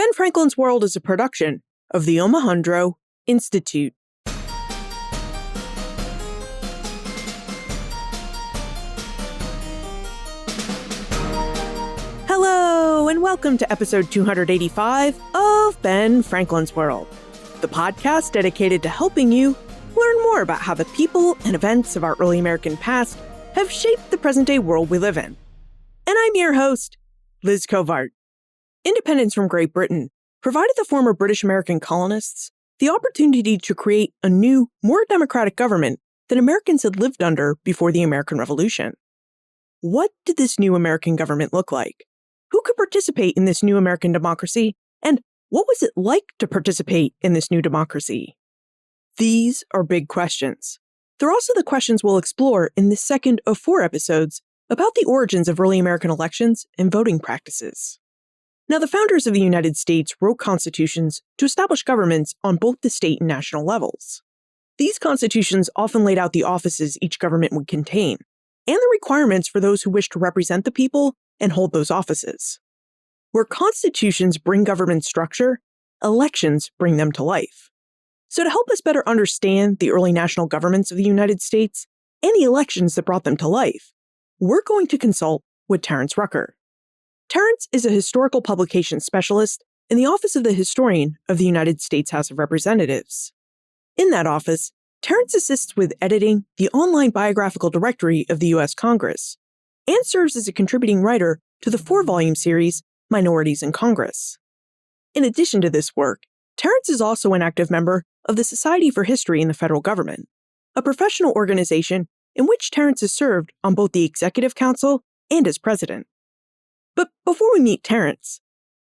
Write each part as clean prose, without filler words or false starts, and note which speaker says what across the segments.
Speaker 1: Ben Franklin's World is a production of the Omohundro Institute. Hello, and welcome to episode 285 of Ben Franklin's World, the podcast dedicated to helping you learn more about how the people and events of our early American past have shaped the present-day world we live in. And I'm your host, Liz Covart. Independence from Great Britain provided the former British American colonists the opportunity to create a new, more democratic government than Americans had lived under before the American Revolution. What did this new American government look like? Who could participate in this new American democracy? And what was it like to participate in this new democracy? These are big questions. They're also the questions we'll explore in this second of 4 episodes about the origins of early American elections and voting practices. Now, the founders of the United States wrote constitutions to establish governments on both the state and national levels. These constitutions often laid out the offices each government would contain, and the requirements for those who wish to represent the people and hold those offices. Where constitutions bring government structure, elections bring them to life. So to help us better understand the early national governments of the United States and the elections that brought them to life, we're going to consult with Terrance Rucker. Terrance is a historical publication specialist in the Office of the Historian of the United States House of Representatives. In that office, Terrance assists with editing the online biographical directory of the U.S. Congress and serves as a contributing writer to the 4-volume series Minorities in Congress. In addition to this work, Terrance is also an active member of the Society for History in the Federal Government, a professional organization in which Terrance has served on both the Executive Council and as president. But before we meet Terrance,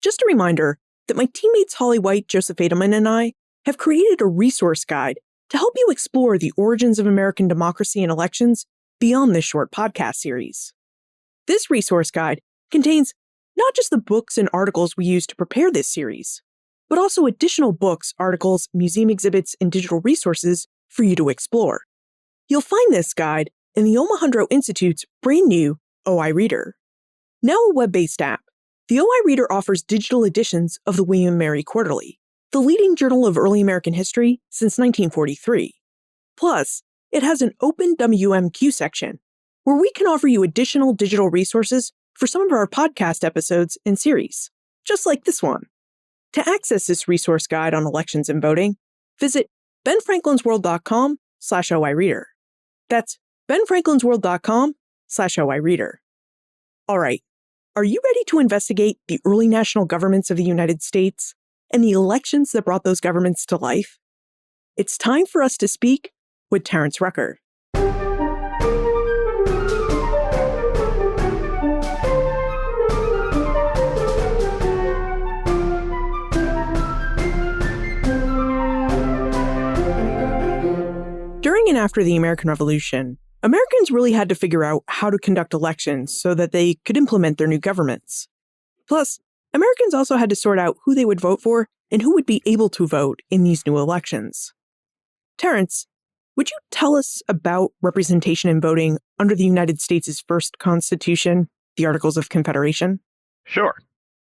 Speaker 1: just a reminder that my teammates Holly White, Joseph Edelman, and I have created a resource guide to help you explore the origins of American democracy and elections beyond this short podcast series. This resource guide contains not just the books and articles we use to prepare this series, but also additional books, articles, museum exhibits, and digital resources for you to explore. You'll find this guide in the Omohundro Institute's brand new OI Reader. Now a web-based app, the OI Reader offers digital editions of the William & Mary Quarterly, the leading journal of early American history since 1943. Plus, it has an open WMQ section, where we can offer you additional digital resources for some of our podcast episodes and series, just like this one. To access this resource guide on elections and voting, visit benfranklinsworld.com/OI Reader. That's benfranklinsworld.com/OI Reader. All right. Are you ready to investigate the early national governments of the United States and the elections that brought those governments to life? It's time for us to speak with Terrance Rucker. During and after the American Revolution, Americans really had to figure out how to conduct elections so that they could implement their new governments. Plus, Americans also had to sort out who they would vote for and who would be able to vote in these new elections. Terrance, would you tell us about representation in voting under the United States' first Constitution, the Articles of Confederation?
Speaker 2: Sure.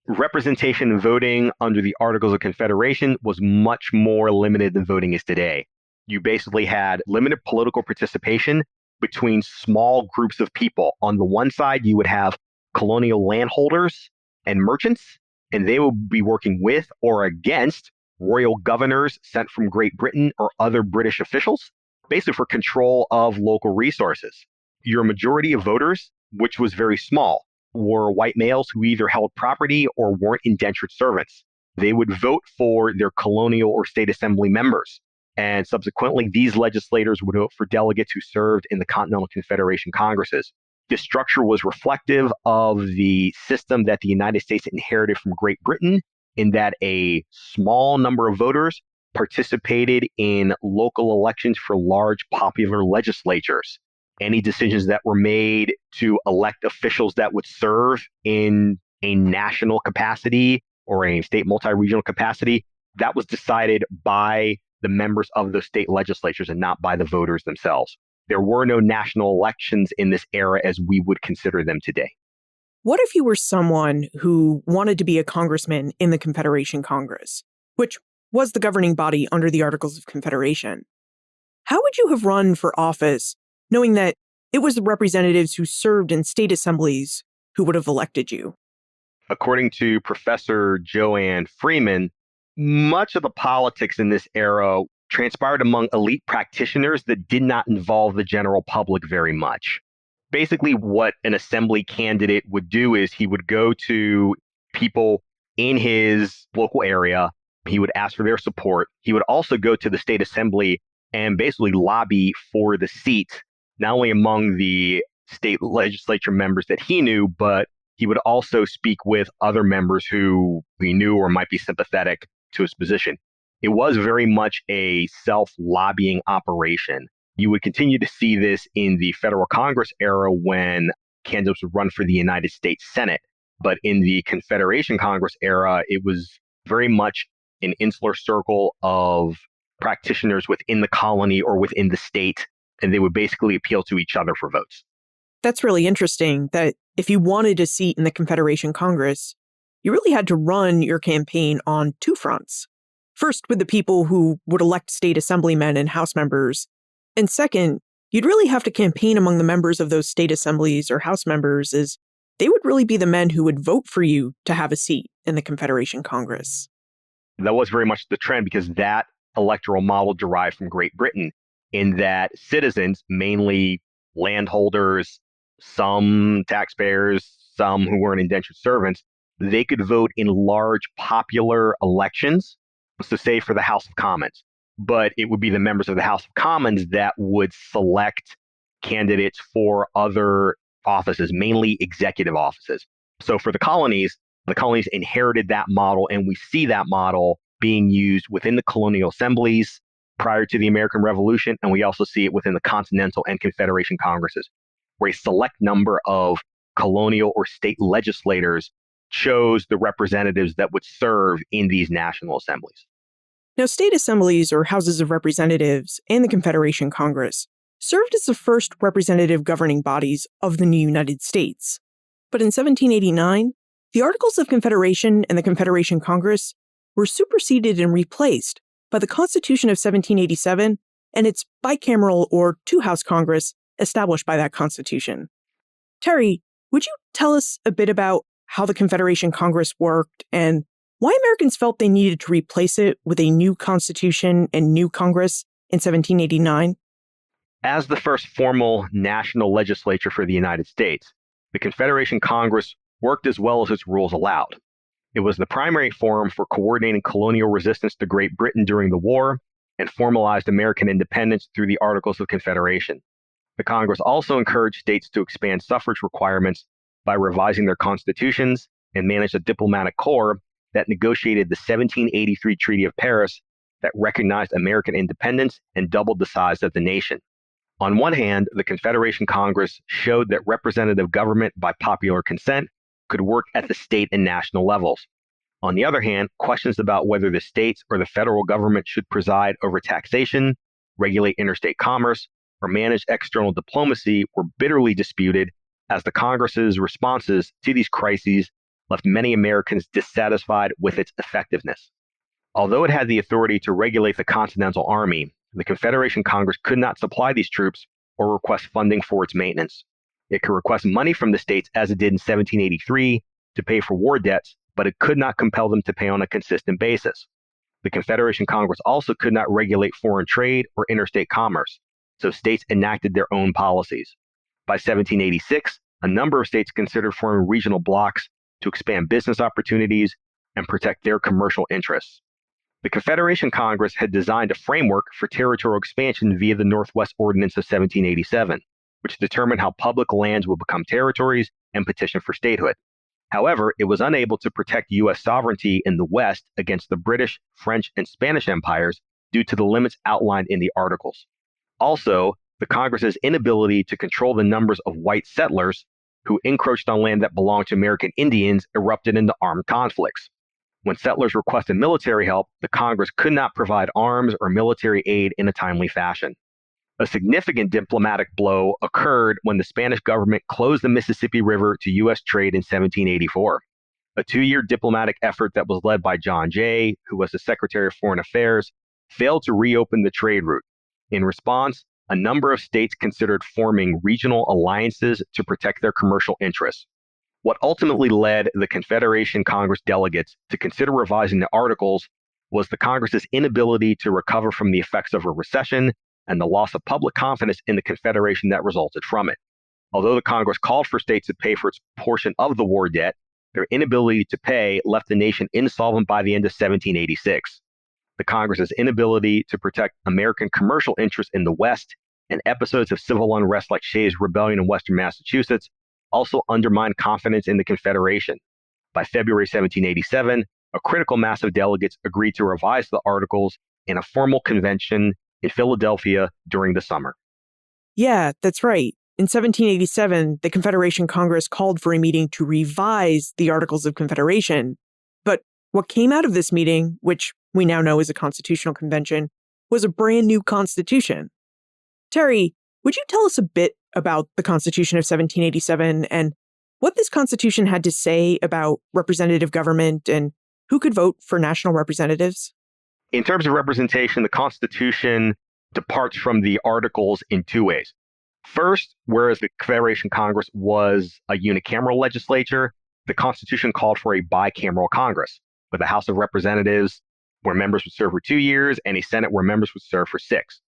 Speaker 2: Representation in voting under the Articles of Confederation was much more limited than voting is today. You basically had limited political participation between small groups of people. On the one side, you would have colonial landholders and merchants, and they would be working with or against royal governors sent from Great Britain or other British officials, basically for control of local resources. Your majority of voters, which was very small, were white males who either held property or weren't indentured servants. They would vote for their colonial or state assembly members. And subsequently, these legislators would vote for delegates who served in the Continental Confederation Congresses. This structure was reflective of the system that the United States inherited from Great Britain, in that a small number of voters participated in local elections for large popular legislatures. Any decisions that were made to elect officials that would serve in a national capacity or a state multi-regional capacity, that was decided by the members of the state legislatures and not by the voters themselves. There were no national elections in this era as we would consider them today.
Speaker 1: What if you were someone who wanted to be a congressman in the Confederation Congress, which was the governing body under the Articles of Confederation? How would you have run for office knowing that it was the representatives who served in state assemblies who would have elected you?
Speaker 2: According to Professor Joanne Freeman, much of the politics in this era transpired among elite practitioners that did not involve the general public very much. Basically, what an assembly candidate would do is he would go to people in his local area. He would ask for their support. He would also go to the state assembly and basically lobby for the seat, not only among the state legislature members that he knew, but he would also speak with other members who he knew or might be sympathetic to his position. It was very much a self-lobbying operation. You would continue to see this in the federal Congress era when candidates would run for the United States Senate. But in the Confederation Congress era, it was very much an insular circle of practitioners within the colony or within the state, and they would basically appeal to each other for votes.
Speaker 1: That's really interesting that if you wanted a seat in the Confederation Congress, you really had to run your campaign on two fronts. First, with the people who would elect state assemblymen and House members. And second, you'd really have to campaign among the members of those state assemblies or House members, as they would really be the men who would vote for you to have a seat in the Confederation Congress.
Speaker 2: That was very much the trend because that electoral model derived from Great Britain, in that citizens, mainly landholders, some taxpayers, some who weren't indentured servants, they could vote in large popular elections, so say for the House of Commons. But it would be the members of the House of Commons that would select candidates for other offices, mainly executive offices. So for the colonies inherited that model, and we see that model being used within the colonial assemblies prior to the American Revolution, and we also see it within the Continental and Confederation Congresses, where a select number of colonial or state legislators chose the representatives that would serve in these national assemblies.
Speaker 1: Now, state assemblies or houses of representatives and the Confederation Congress served as the first representative governing bodies of the new United States. But in 1789, the Articles of Confederation and the Confederation Congress were superseded and replaced by the Constitution of 1787 and its bicameral or two-house Congress established by that Constitution. Terry, would you tell us a bit about how the Confederation Congress worked and why Americans felt they needed to replace it with a new Constitution and new Congress in 1789?
Speaker 2: As the first formal national legislature for the United States, the Confederation Congress worked as well as its rules allowed. It was the primary forum for coordinating colonial resistance to Great Britain during the war and formalized American independence through the Articles of Confederation. The Congress also encouraged states to expand suffrage requirements by revising their constitutions and managed a diplomatic corps that negotiated the 1783 Treaty of Paris that recognized American independence and doubled the size of the nation. On one hand, the Confederation Congress showed that representative government by popular consent could work at the state and national levels. On the other hand, questions about whether the states or the federal government should preside over taxation, regulate interstate commerce, or manage external diplomacy were bitterly disputed, as the Congress's responses to these crises left many Americans dissatisfied with its effectiveness. Although it had the authority to regulate the Continental Army, the Confederation Congress could not supply these troops or request funding for its maintenance. It could request money from the states, as it did in 1783, to pay for war debts, but it could not compel them to pay on a consistent basis. The Confederation Congress also could not regulate foreign trade or interstate commerce, so states enacted their own policies. By 1786, a number of states considered forming regional blocs to expand business opportunities and protect their commercial interests. The Confederation Congress had designed a framework for territorial expansion via the Northwest Ordinance of 1787, which determined how public lands would become territories and petition for statehood. However, it was unable to protect U.S. sovereignty in the West against the British, French, and Spanish empires due to the limits outlined in the Articles. Also, the Congress's inability to control the numbers of white settlers who encroached on land that belonged to American Indians erupted into armed conflicts. When settlers requested military help, the Congress could not provide arms or military aid in a timely fashion. A significant diplomatic blow occurred when the Spanish government closed the Mississippi River to U.S. trade in 1784. A 2-year diplomatic effort that was led by John Jay, who was the Secretary of Foreign Affairs, failed to reopen the trade route. In response, a number of states considered forming regional alliances to protect their commercial interests. What ultimately led the Confederation Congress delegates to consider revising the Articles was the Congress's inability to recover from the effects of a recession and the loss of public confidence in the Confederation that resulted from it. Although the Congress called for states to pay for its portion of the war debt, their inability to pay left the nation insolvent by the end of 1786. The Congress's inability to protect American commercial interests in the West and episodes of civil unrest like Shays' Rebellion in Western Massachusetts also undermined confidence in the Confederation. By February 1787, a critical mass of delegates agreed to revise the Articles in a formal convention in Philadelphia during the summer.
Speaker 1: Yeah, that's right. In 1787, the Confederation Congress called for a meeting to revise the Articles of Confederation. But what came out of this meeting, which we now know is a constitutional convention, was a brand new constitution. Terry, would you tell us a bit about the Constitution of 1787 and what this constitution had to say about representative government and who could vote for national representatives?
Speaker 2: In terms of representation, the Constitution departs from the Articles in two ways. First, whereas the Confederation Congress was a unicameral legislature, the Constitution called for a bicameral Congress, with a House of Representatives where members would serve for 2 years and a Senate where members would serve for 6.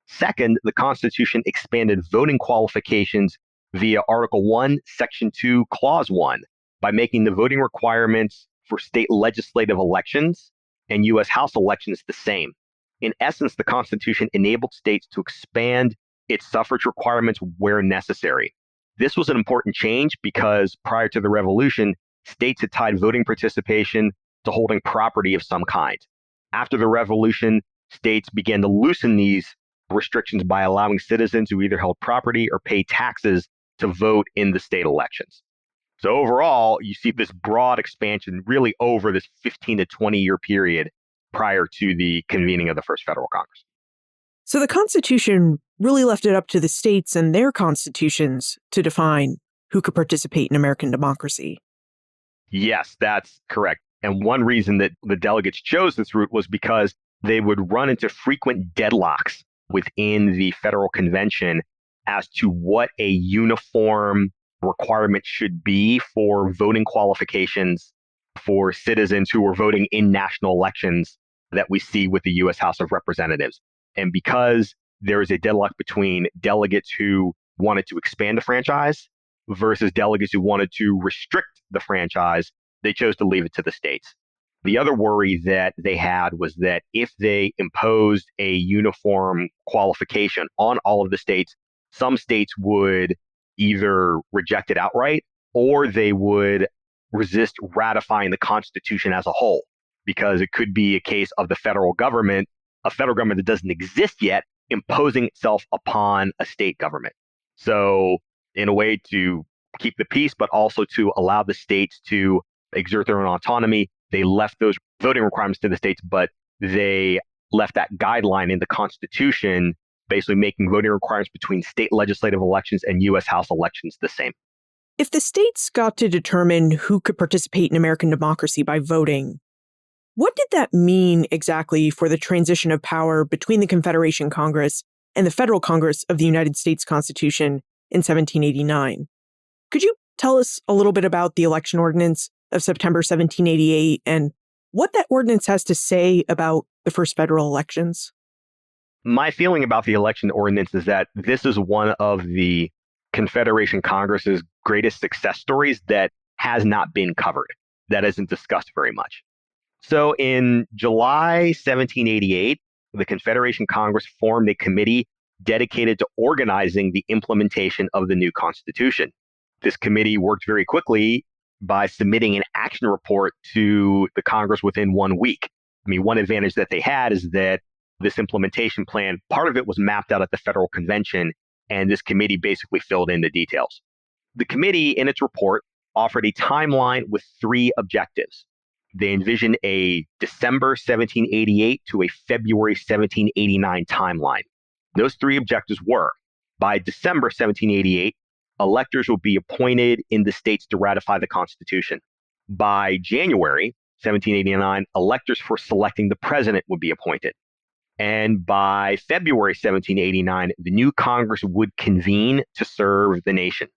Speaker 2: Second, the Constitution expanded voting qualifications via Article 1, Section 2, Clause 1, by making the voting requirements for state legislative elections and U.S. House elections the same. In essence, the Constitution enabled states to expand its suffrage requirements where necessary. This was an important change because prior to the Revolution, states had tied voting participation to holding property of some kind. After the Revolution, states began to loosen these restrictions by allowing citizens who either held property or paid taxes to vote in the state elections. So overall, you see this broad expansion really over this 15 to 20-year period prior to the convening of the first federal Congress.
Speaker 1: So the Constitution really left it up to the states and their constitutions to define who could participate in American democracy.
Speaker 2: Yes, that's correct. And one reason that the delegates chose this route was because they would run into frequent deadlocks within the federal convention as to what a uniform requirement should be for voting qualifications for citizens who are voting in national elections that we see with the U.S. House of Representatives. And because there is a deadlock between delegates who wanted to expand the franchise versus delegates who wanted to restrict the franchise, they chose to leave it to the states. The other worry that they had was that if they imposed a uniform qualification on all of the states, some states would either reject it outright or they would resist ratifying the Constitution as a whole, because it could be a case of the federal government, a federal government that doesn't exist yet, imposing itself upon a state government. So in a way to keep the peace, but also to allow the states to exert their own autonomy, they left those voting requirements to the states, but they left that guideline in the Constitution, basically making voting requirements between state legislative elections and U.S. House elections the same.
Speaker 1: If the states got to determine who could participate in American democracy by voting, what did that mean exactly for the transition of power between the Confederation Congress and the Federal Congress of the United States Constitution in 1789? Could you tell us a little bit about the election ordinance of September 1788 and what that ordinance has to say about the first federal elections?
Speaker 2: My feeling about the election ordinance is that this is one of the Confederation Congress's greatest success stories that has not been covered, that isn't discussed very much. So in July 1788, the Confederation Congress formed a committee dedicated to organizing the implementation of the new Constitution. This committee worked very quickly by submitting an action report to the Congress within 1 week. I mean, one advantage that they had is that this implementation plan, part of it was mapped out at the federal convention, and this committee basically filled in the details. The committee, in its report, offered a timeline with 3 objectives. They envisioned a December 1788 to a February 1789 timeline. Those three objectives were, by December 1788, electors would be appointed in the states to ratify the Constitution. By January 1789, electors for selecting the president would be appointed. And by February 1789, the new Congress would convene to serve the nation.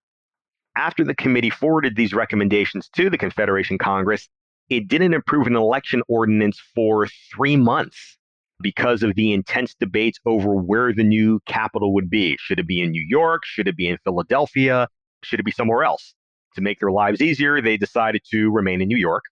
Speaker 2: After the committee forwarded these recommendations to the Confederation Congress, it didn't approve an election ordinance for 3 months because of the intense debates over where the new capital would be. Should it be in New York? Should it be in Philadelphia? Should it be somewhere else? To make their lives easier, they decided to remain in New York.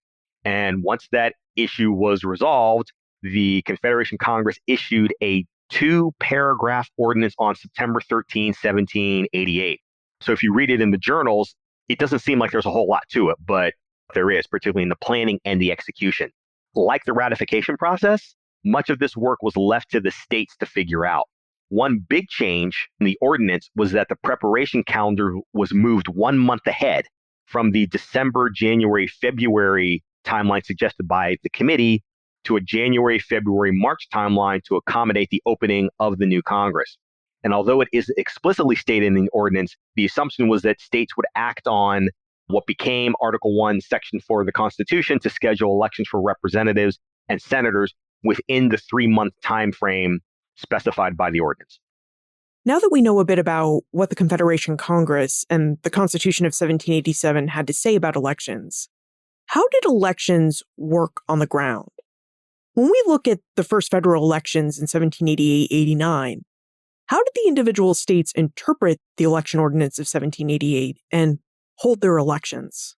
Speaker 2: And once that issue was resolved, the Confederation Congress issued a 2-paragraph ordinance on September 13, 1788. So if you read it in the journals, it doesn't seem like there's a whole lot to it, but there is, particularly in the planning and the execution. Like the ratification process, much of this work was left to the states to figure out. One big change in the ordinance was that the preparation calendar was moved 1 month ahead from the December, January, February timeline suggested by the committee to a January, February, March timeline to accommodate the opening of the new Congress. And although it is explicitly stated in the ordinance, the assumption was that states would act on what became Article 1, Section 4 of the Constitution to schedule elections for representatives and senators within the 3-month time frame specified by the ordinance.
Speaker 1: Now that we know a bit about what the Confederation Congress and the Constitution of 1787 had to say about elections, how did elections work on the ground? When we look at the first federal elections in 1788-89, how did the individual states interpret the election ordinance of 1788 and hold their elections?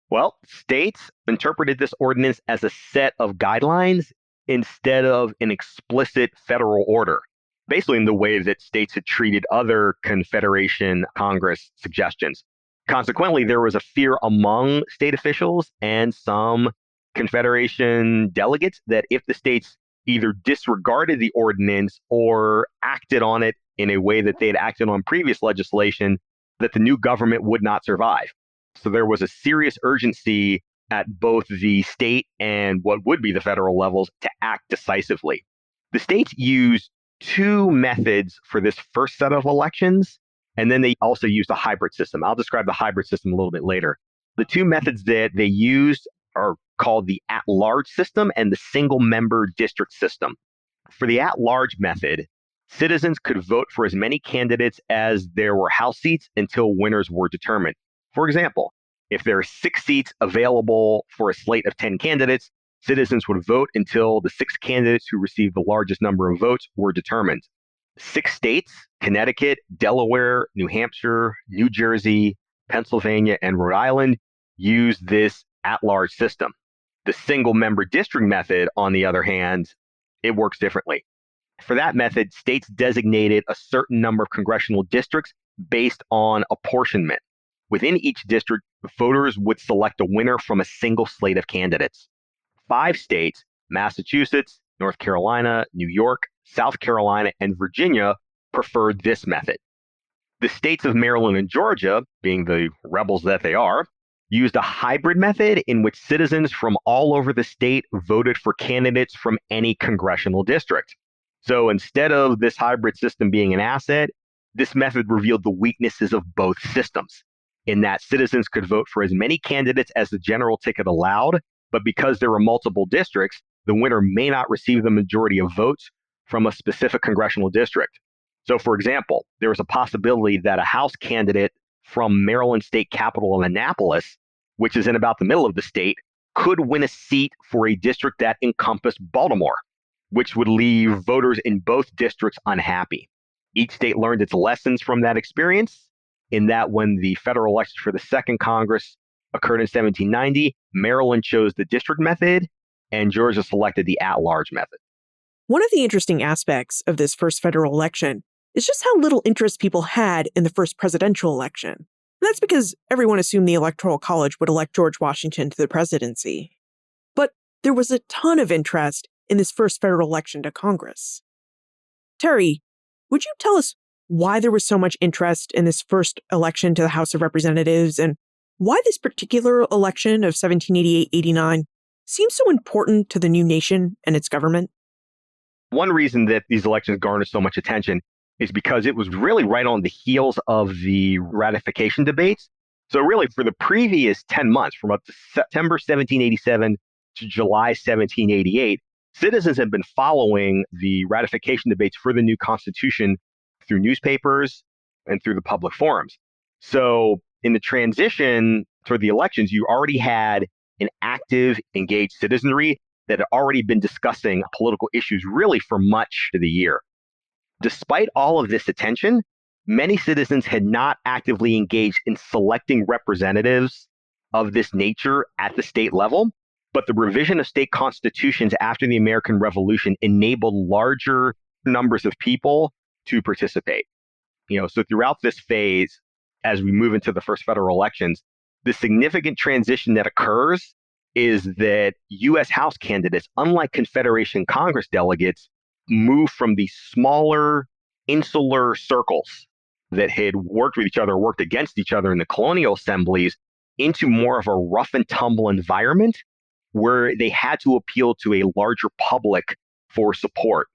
Speaker 2: Well, states interpreted this ordinance as a set of guidelines instead of an explicit federal order, basically in the way that states had treated other Confederation Congress suggestions. Consequently, there was a fear among state officials and some Confederation delegates that if the states either disregarded the ordinance or acted on it in a way that they had acted on previous legislation, that the new government would not survive. So there was a serious urgency at both the state and what would be the federal levels to act decisively. The states used 2 methods for this first set of elections, and then they also used a hybrid system. I'll describe the hybrid system a little bit later. The 2 methods that they used are called the at-large system and the single-member district system. For the at-large method, citizens could vote for as many candidates as there were House seats until winners were determined. For example, if there are 6 seats available for a slate of 10 candidates, citizens would vote until the 6 candidates who received the largest number of votes were determined. 6 states, Connecticut, Delaware, New Hampshire, New Jersey, Pennsylvania, and Rhode Island, use this at-large system. The single-member district method, on the other hand, it works differently. For that method, states designated a certain number of congressional districts based on apportionment. Within each district, voters would select a winner from a single slate of candidates. 5 states, Massachusetts, North Carolina, New York, South Carolina, and Virginia, preferred this method. The states of Maryland and Georgia, being the rebels that they are, used a hybrid method in which citizens from all over the state voted for candidates from any congressional district. So instead of this hybrid system being an asset, this method revealed the weaknesses of both systems, in that citizens could vote for as many candidates as the general ticket allowed, but because there were multiple districts, the winner may not receive the majority of votes from a specific congressional district. So for example, there was a possibility that a House candidate from Maryland state capital of Annapolis, which is in about the middle of the state, could win a seat for a district that encompassed Baltimore, which would leave voters in both districts unhappy. Each state learned its lessons from that experience, in that when the federal elections for the Second Congress occurred in 1790, Maryland chose the district method and Georgia selected the at-large method.
Speaker 1: One of the interesting aspects of this first federal election is just how little interest people had in the first presidential election. And that's because everyone assumed the Electoral College would elect George Washington to the presidency. But there was a ton of interest in this first federal election to Congress. Terry, would you tell us why there was so much interest in this first election to the House of Representatives and why this particular election of 1788-89 seems so important to the new nation and its government?
Speaker 2: One reason that these elections garner so much attention is because it was really right on the heels of the ratification debates. So really for the previous 10 months, from up to September 1787 to July 1788, citizens had been following the ratification debates for the new Constitution through newspapers and through the public forums. So in the transition toward the elections, you already had an active, engaged citizenry that had already been discussing political issues really for much of the year. Despite all of this attention, many citizens had not actively engaged in selecting representatives of this nature at the state level, but the revision of state constitutions after the American Revolution enabled larger numbers of people to participate. So throughout this phase, as we move into the first federal elections, the significant transition that occurs is that U.S. House candidates, unlike Confederation Congress delegates, move from these smaller, insular circles that had worked with each other, worked against each other in the colonial assemblies, into more of a rough and tumble environment where they had to appeal to a larger public for support.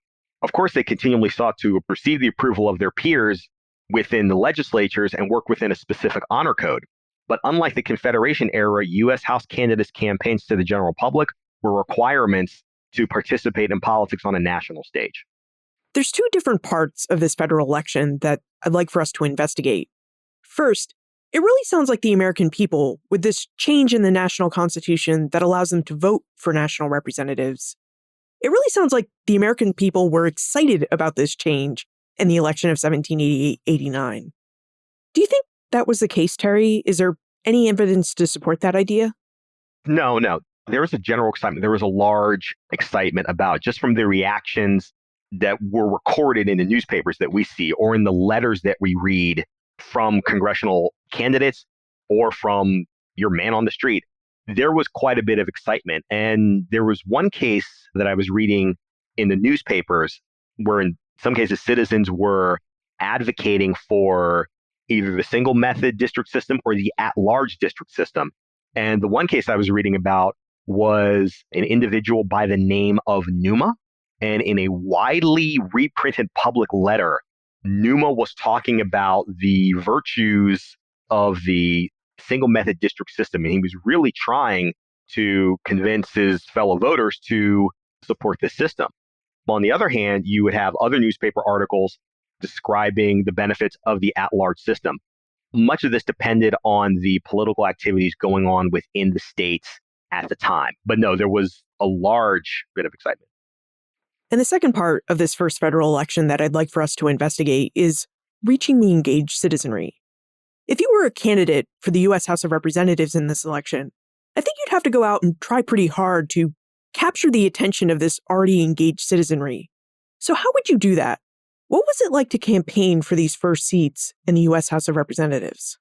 Speaker 2: Of course, they continually sought to receive the approval of their peers within the legislatures and work within a specific honor code. But unlike the Confederation era, U.S. House candidates' campaigns to the general public were requirements to participate in politics on a national stage.
Speaker 1: There's two different parts of this federal election that I'd like for us to investigate. First, it really sounds like the American people, with this change in the national constitution that allows them to vote for national representatives, it really sounds like the American people were excited about this change in the election of 1788-89. Do you think that was the case, Terry? Is there any evidence to support that idea?
Speaker 2: No. There was a general excitement. There was a large excitement about it, just from the reactions that were recorded in the newspapers that we see or in the letters that we read from congressional candidates or from your man on the street. There was quite a bit of excitement. And there was one case that I was reading in the newspapers where in some cases citizens were advocating for either the single method district system or the at-large district system. And the one case I was reading about was an individual by the name of Numa. And in a widely reprinted public letter, Numa was talking about the virtues of the single method district system. And he was really trying to convince his fellow voters to support this system. On the other hand, you would have other newspaper articles describing the benefits of the at-large system. Much of this depended on the political activities going on within the states at the time. But no, there was a large bit of excitement.
Speaker 1: And the second part of this first federal election that I'd like for us to investigate is reaching the engaged citizenry. If you were a candidate for the U.S. House of Representatives in this election, I think you'd have to go out and try pretty hard to capture the attention of this already engaged citizenry. So how would you do that? What was it like to campaign for these first seats in the U.S. House of Representatives?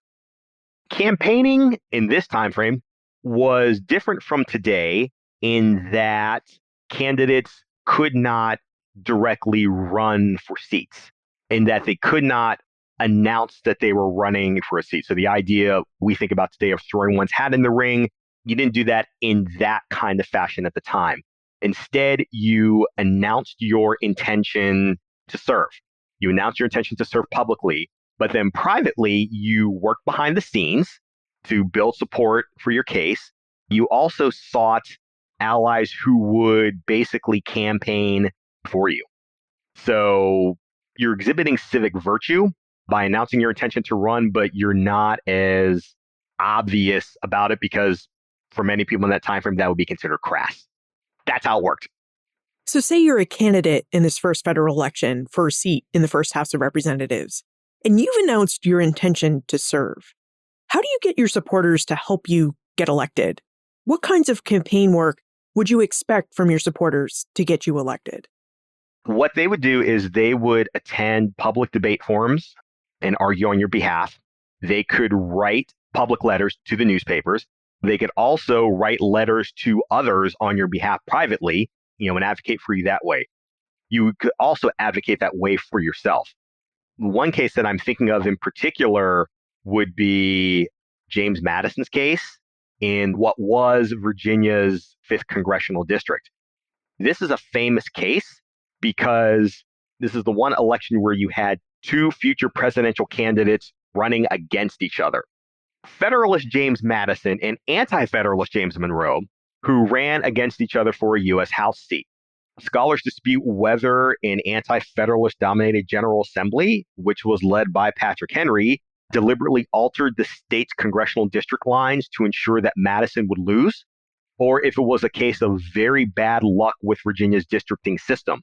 Speaker 2: Campaigning in this time frame was different from today in that candidates could not directly run for seats, in that they could not announce that they were running for a seat. So the idea we think about today of throwing one's hat in the ring, you didn't do that in that kind of fashion at the time. Instead, you announced your intention to serve. You announced your intention to serve publicly, but then privately, you worked behind the scenes to build support for your case. You also sought allies who would basically campaign for you. So you're exhibiting civic virtue by announcing your intention to run, but you're not as obvious about it because for many people in that time frame, that would be considered crass. That's how it worked.
Speaker 1: So say you're a candidate in this first federal election for a seat in the first House of Representatives, and you've announced your intention to serve. How do you get your supporters to help you get elected? What kinds of campaign work would you expect from your supporters to get you elected?
Speaker 2: What they would do is they would attend public debate forums and argue on your behalf. They could write public letters to the newspapers. They could also write letters to others on your behalf privately, and advocate for you that way. You could also advocate that way for yourself. One case that I'm thinking of in particular would be James Madison's case in what was Virginia's 5th congressional district. This is a famous case because this is the one election where you had two future presidential candidates running against each other. Federalist James Madison and anti-Federalist James Monroe, who ran against each other for a U.S. House seat. Scholars dispute whether an anti-Federalist dominated General Assembly, which was led by Patrick Henry, deliberately altered the state's congressional district lines to ensure that Madison would lose, or if it was a case of very bad luck with Virginia's districting system.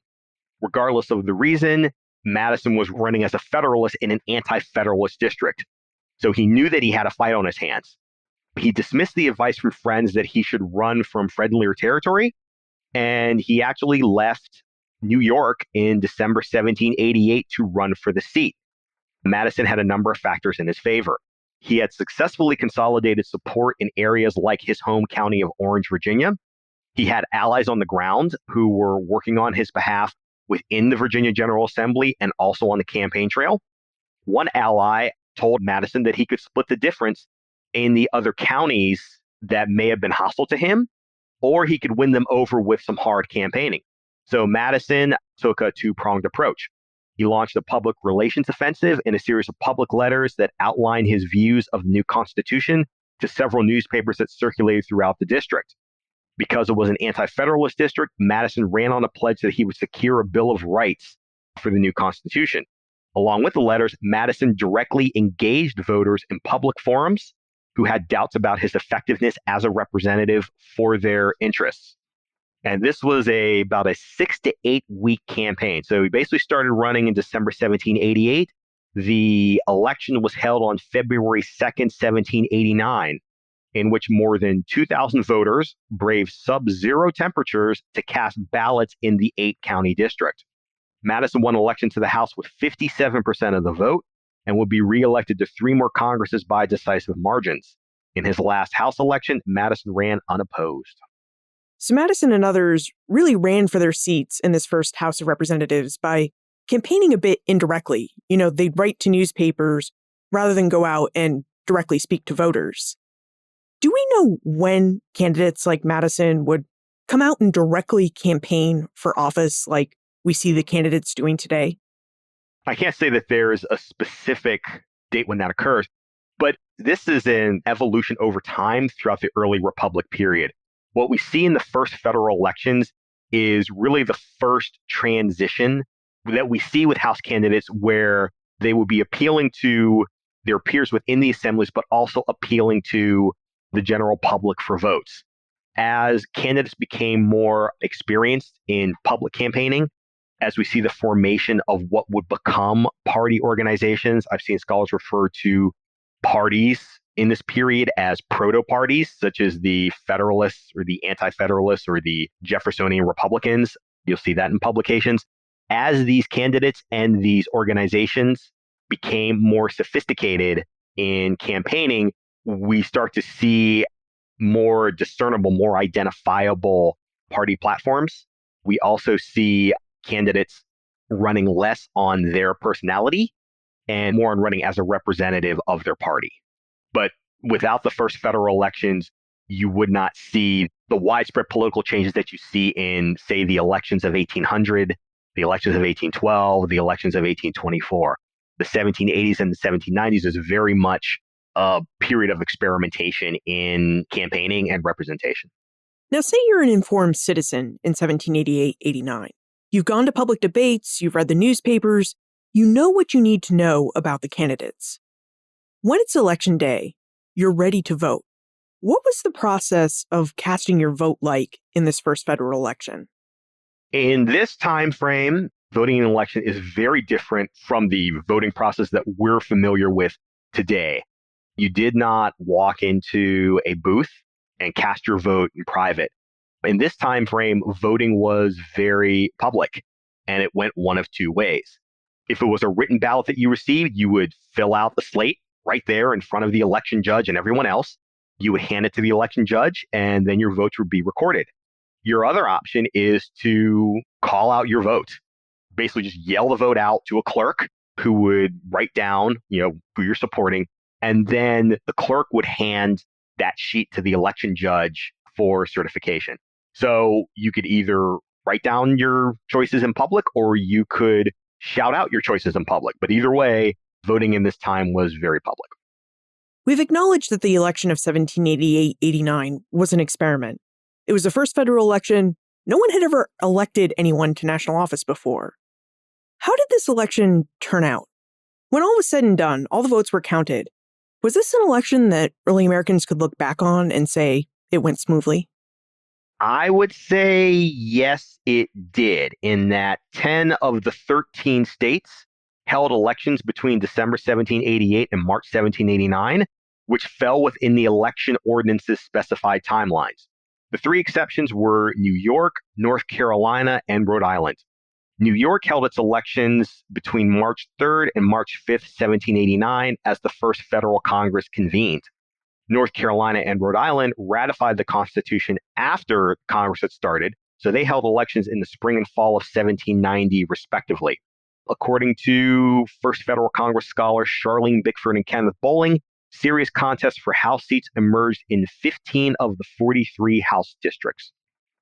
Speaker 2: Regardless of the reason, Madison was running as a Federalist in an anti-Federalist district. So he knew that he had a fight on his hands. He dismissed the advice from friends that he should run from friendlier territory, and he actually left New York in December 1788 to run for the seat. Madison had a number of factors in his favor. He had successfully consolidated support in areas like his home county of Orange, Virginia. He had allies on the ground who were working on his behalf within the Virginia General Assembly and also on the campaign trail. One ally told Madison that he could split the difference in the other counties that may have been hostile to him, or he could win them over with some hard campaigning. So Madison took a two-pronged approach. He launched a public relations offensive in a series of public letters that outlined his views of the new Constitution to several newspapers that circulated throughout the district. Because it was an anti-Federalist district, Madison ran on a pledge that he would secure a Bill of Rights for the new Constitution. Along with the letters, Madison directly engaged voters in public forums who had doubts about his effectiveness as a representative for their interests. And this was about a 6 to 8 week campaign. So he basically started running in December 1788. The election was held on February 2nd, 1789, in which more than 2,000 voters braved sub-zero temperatures to cast ballots in the 8-county district. Madison won election to the House with 57% of the vote and would be reelected to 3 more Congresses by decisive margins. In his last House election, Madison ran unopposed.
Speaker 1: So Madison and others really ran for their seats in this first House of Representatives by campaigning a bit indirectly. They'd write to newspapers rather than go out and directly speak to voters. Do we know when candidates like Madison would come out and directly campaign for office like we see the candidates doing today?
Speaker 2: I can't say that there's a specific date when that occurs, but this is an evolution over time throughout the early Republic period. What we see in the first federal elections is really the first transition that we see with House candidates where they would be appealing to their peers within the assemblies, but also appealing to the general public for votes. As candidates became more experienced in public campaigning, as we see the formation of what would become party organizations, I've seen scholars refer to parties in this period as proto-parties, such as the Federalists or the Anti-Federalists or the Jeffersonian Republicans. You'll see that in publications. As these candidates and these organizations became more sophisticated in campaigning, we start to see more discernible, more identifiable party platforms. We also see candidates running less on their personality and more on running as a representative of their party. But without the first federal elections, you would not see the widespread political changes that you see in, say, the elections of 1800, the elections of 1812, the elections of 1824. The 1780s and the 1790s is very much a period of experimentation in campaigning and representation.
Speaker 1: Now, say you're an informed citizen in 1788-89. You've gone to public debates, you've read the newspapers, you know what you need to know about the candidates. When it's election day, you're ready to vote. What was the process of casting your vote like in this first federal election?
Speaker 2: In this time frame, voting in an election is very different from the voting process that we're familiar with today. You did not walk into a booth and cast your vote in private. In this time frame, voting was very public, and it went one of two ways. If it was a written ballot that you received, you would fill out the slate right there in front of the election judge and everyone else. You would hand it to the election judge, and then your votes would be recorded. Your other option is to call out your vote. Basically just yell the vote out to a clerk who would write down, who you're supporting, and then the clerk would hand that sheet to the election judge for certification. So you could either write down your choices in public, or you could shout out your choices in public. But either way, voting in this time was very public.
Speaker 1: We've acknowledged that the election of 1788-89 was an experiment. It was the first federal election. No one had ever elected anyone to national office before. How did this election turn out? When all was said and done, all the votes were counted. Was this an election that early Americans could look back on and say it went smoothly?
Speaker 2: I would say yes, it did, in that 10 of the 13 states held elections between December 1788 and March 1789, which fell within the election ordinance's specified timelines. The three exceptions were New York, North Carolina, and Rhode Island. New York held its elections between March 3rd and March 5th, 1789, as the first federal Congress convened. North Carolina and Rhode Island ratified the Constitution after Congress had started, so they held elections in the spring and fall of 1790, respectively. According to First Federal Congress scholars Charlene Bickford and Kenneth Bowling, serious contests for House seats emerged in 15 of the 43 House districts.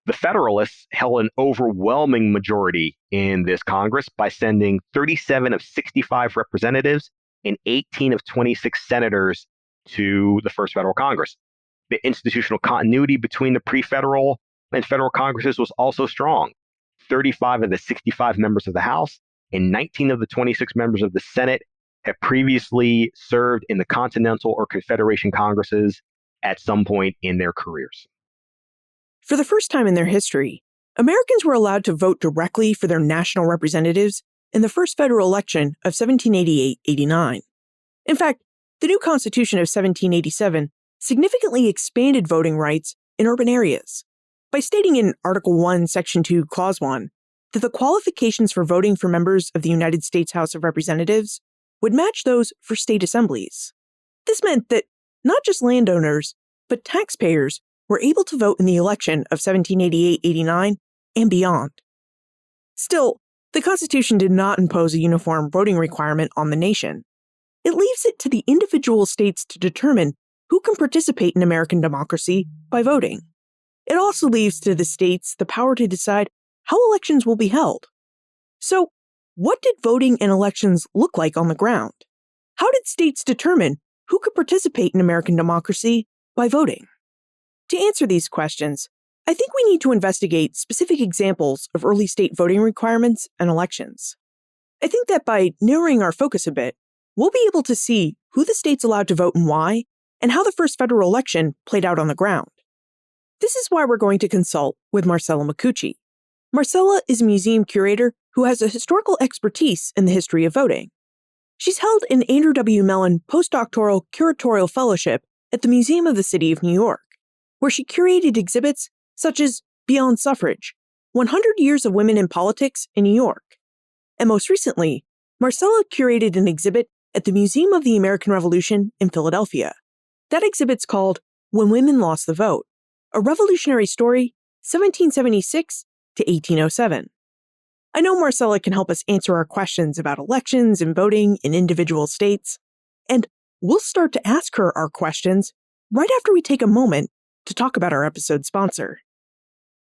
Speaker 2: The Federalists held an overwhelming majority in this Congress by sending 37 of 65 representatives and 18 of 26 senators to the First Federal Congress. The institutional continuity between the pre-federal and federal Congresses was also strong. 35 of the 65 members of the House and 19 of the 26 members of the Senate have previously served in the Continental or Confederation Congresses at some point in their careers.
Speaker 1: For the first time in their history, Americans were allowed to vote directly for their national representatives in the first federal election of 1788-89. In fact, the new Constitution of 1787 significantly expanded voting rights in urban areas by stating in Article 1, Section 2, Clause 1, that the qualifications for voting for members of the United States House of Representatives would match those for state assemblies. This meant that not just landowners, but taxpayers were able to vote in the election of 1788-89 and beyond. Still, the Constitution did not impose a uniform voting requirement on the nation. It leaves it to the individual states to determine who can participate in American democracy by voting. It also leaves to the states the power to decide how elections will be held. So, what did voting and elections look like on the ground? How did states determine who could participate in American democracy by voting? To answer these questions, I think we need to investigate specific examples of early state voting requirements and elections. I think that by narrowing our focus a bit, we'll be able to see who the states allowed to vote and why, and how the first federal election played out on the ground. This is why we're going to consult with Marcela Miccuci. Marcela is a museum curator who has a historical expertise in the history of voting. She's held an Andrew W. Mellon postdoctoral curatorial fellowship at the Museum of the City of New York, where she curated exhibits such as Beyond Suffrage, 100 Years of Women in Politics in New York. And most recently, Marcela curated an exhibit at the Museum of the American Revolution in Philadelphia. That exhibit's called When Women Lost the Vote, a Revolutionary Story, 1776 to 1807. I know Marcela can help us answer our questions about elections and voting in individual states, and we'll start to ask her our questions right after we take a moment to talk about our episode sponsor.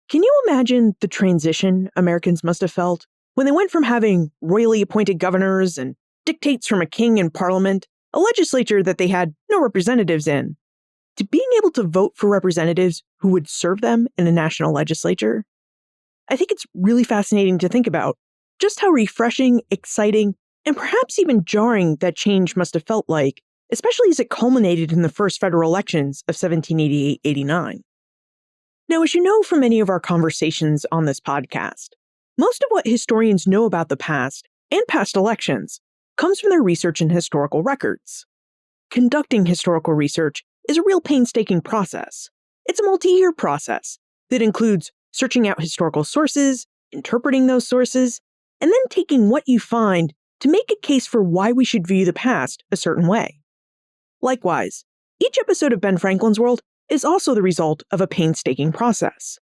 Speaker 1: Can you imagine the transition Americans must have felt when they went from having royally appointed governors and dictates from a king and parliament, a legislature that they had no representatives in, to being able to vote for representatives who would serve them in a national legislature? I think it's really fascinating to think about just how refreshing, exciting, and perhaps even jarring that change must have felt like, especially as it culminated in the first federal elections of 1788-89. Now, as you know from many of our conversations on this podcast, most of what historians know about the past and past elections comes from their research in historical records. Conducting historical research is a real painstaking process. It's a multi-year process that includes searching out historical sources, interpreting those sources, and then taking what you find to make a case for why we should view the past a certain way. Likewise, each episode of Ben Franklin's World is also the result of a painstaking process.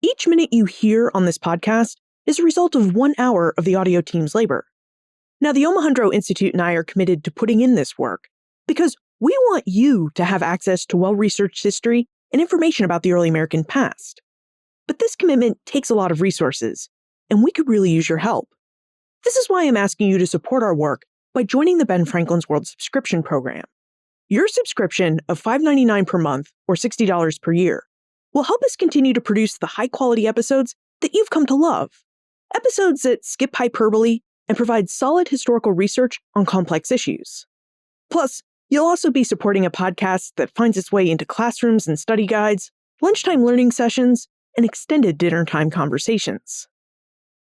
Speaker 1: Each minute you hear on this podcast is a result of 1 hour of the audio team's labor. Now, the Omohundro Institute and I are committed to putting in this work because we want you to have access to well-researched history and information about the early American past. But this commitment takes a lot of resources, and we could really use your help. This is why I'm asking you to support our work by joining the Ben Franklin's World subscription program. Your subscription of $5.99 per month or $60 per year will help us continue to produce the high-quality episodes that you've come to love. Episodes that skip hyperbole and provide solid historical research on complex issues. Plus, you'll also be supporting a podcast that finds its way into classrooms and study guides, lunchtime learning sessions, and extended dinner time conversations.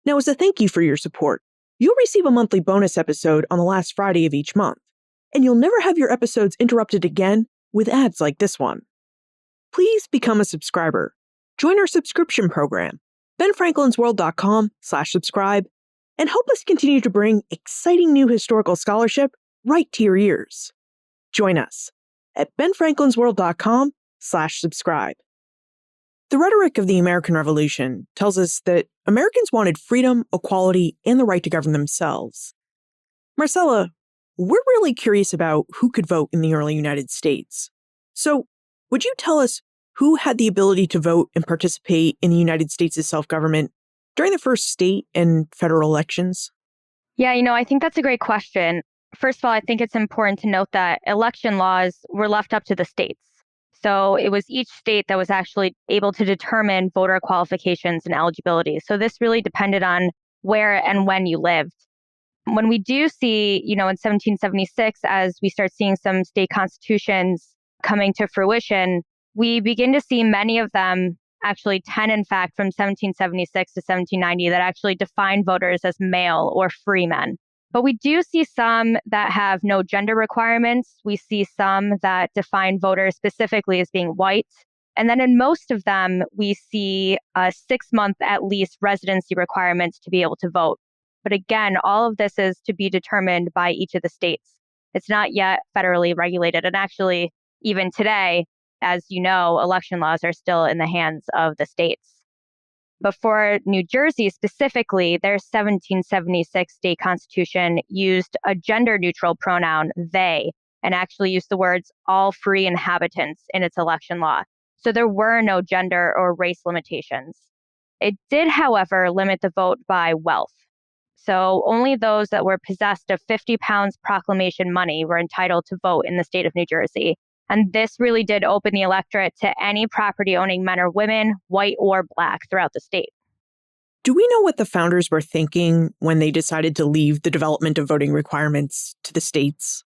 Speaker 1: Now, as a thank you for your support, you'll receive a monthly bonus episode on the last Friday of each month, and you'll never have your episodes interrupted again with ads like this one. Please become a subscriber. Join our subscription program, benfranklinsworld.com/subscribe, and help us continue to bring exciting new historical scholarship right to your ears. Join us at benfranklinsworld.com/subscribe. The rhetoric of the American Revolution tells us that Americans wanted freedom, equality, and the right to govern themselves. Marcela, we're really curious about who could vote in the early United States. So, would you tell us who had the ability to vote and participate in the United States' self-government during the first state and federal elections?
Speaker 3: Yeah, I think that's a great question. First of all, I think it's important to note that election laws were left up to the states. So it was each state that was actually able to determine voter qualifications and eligibility. So this really depended on where and when you lived. When we do see, in 1776, as we start seeing some state constitutions coming to fruition, we begin to see many of them, actually 10 in fact, from 1776 to 1790, that actually define voters as male or freemen. But we do see some that have no gender requirements. We see some that define voters specifically as being white. And then in most of them, we see a 6-month at least residency requirements to be able to vote. But again, all of this is to be determined by each of the states. It's not yet federally regulated. And actually, even today, as you know, election laws are still in the hands of the states. But for New Jersey specifically, their 1776 state constitution used a gender-neutral pronoun, they, and actually used the words all free inhabitants in its election law. So there were no gender or race limitations. It did, however, limit the vote by wealth. So only those that were possessed of 50 pounds proclamation money were entitled to vote in the state of New Jersey. And this really did open the electorate to any property-owning men or women, white or black, throughout the state.
Speaker 1: Do we know what the founders were thinking when they decided to leave the development of voting requirements to the states?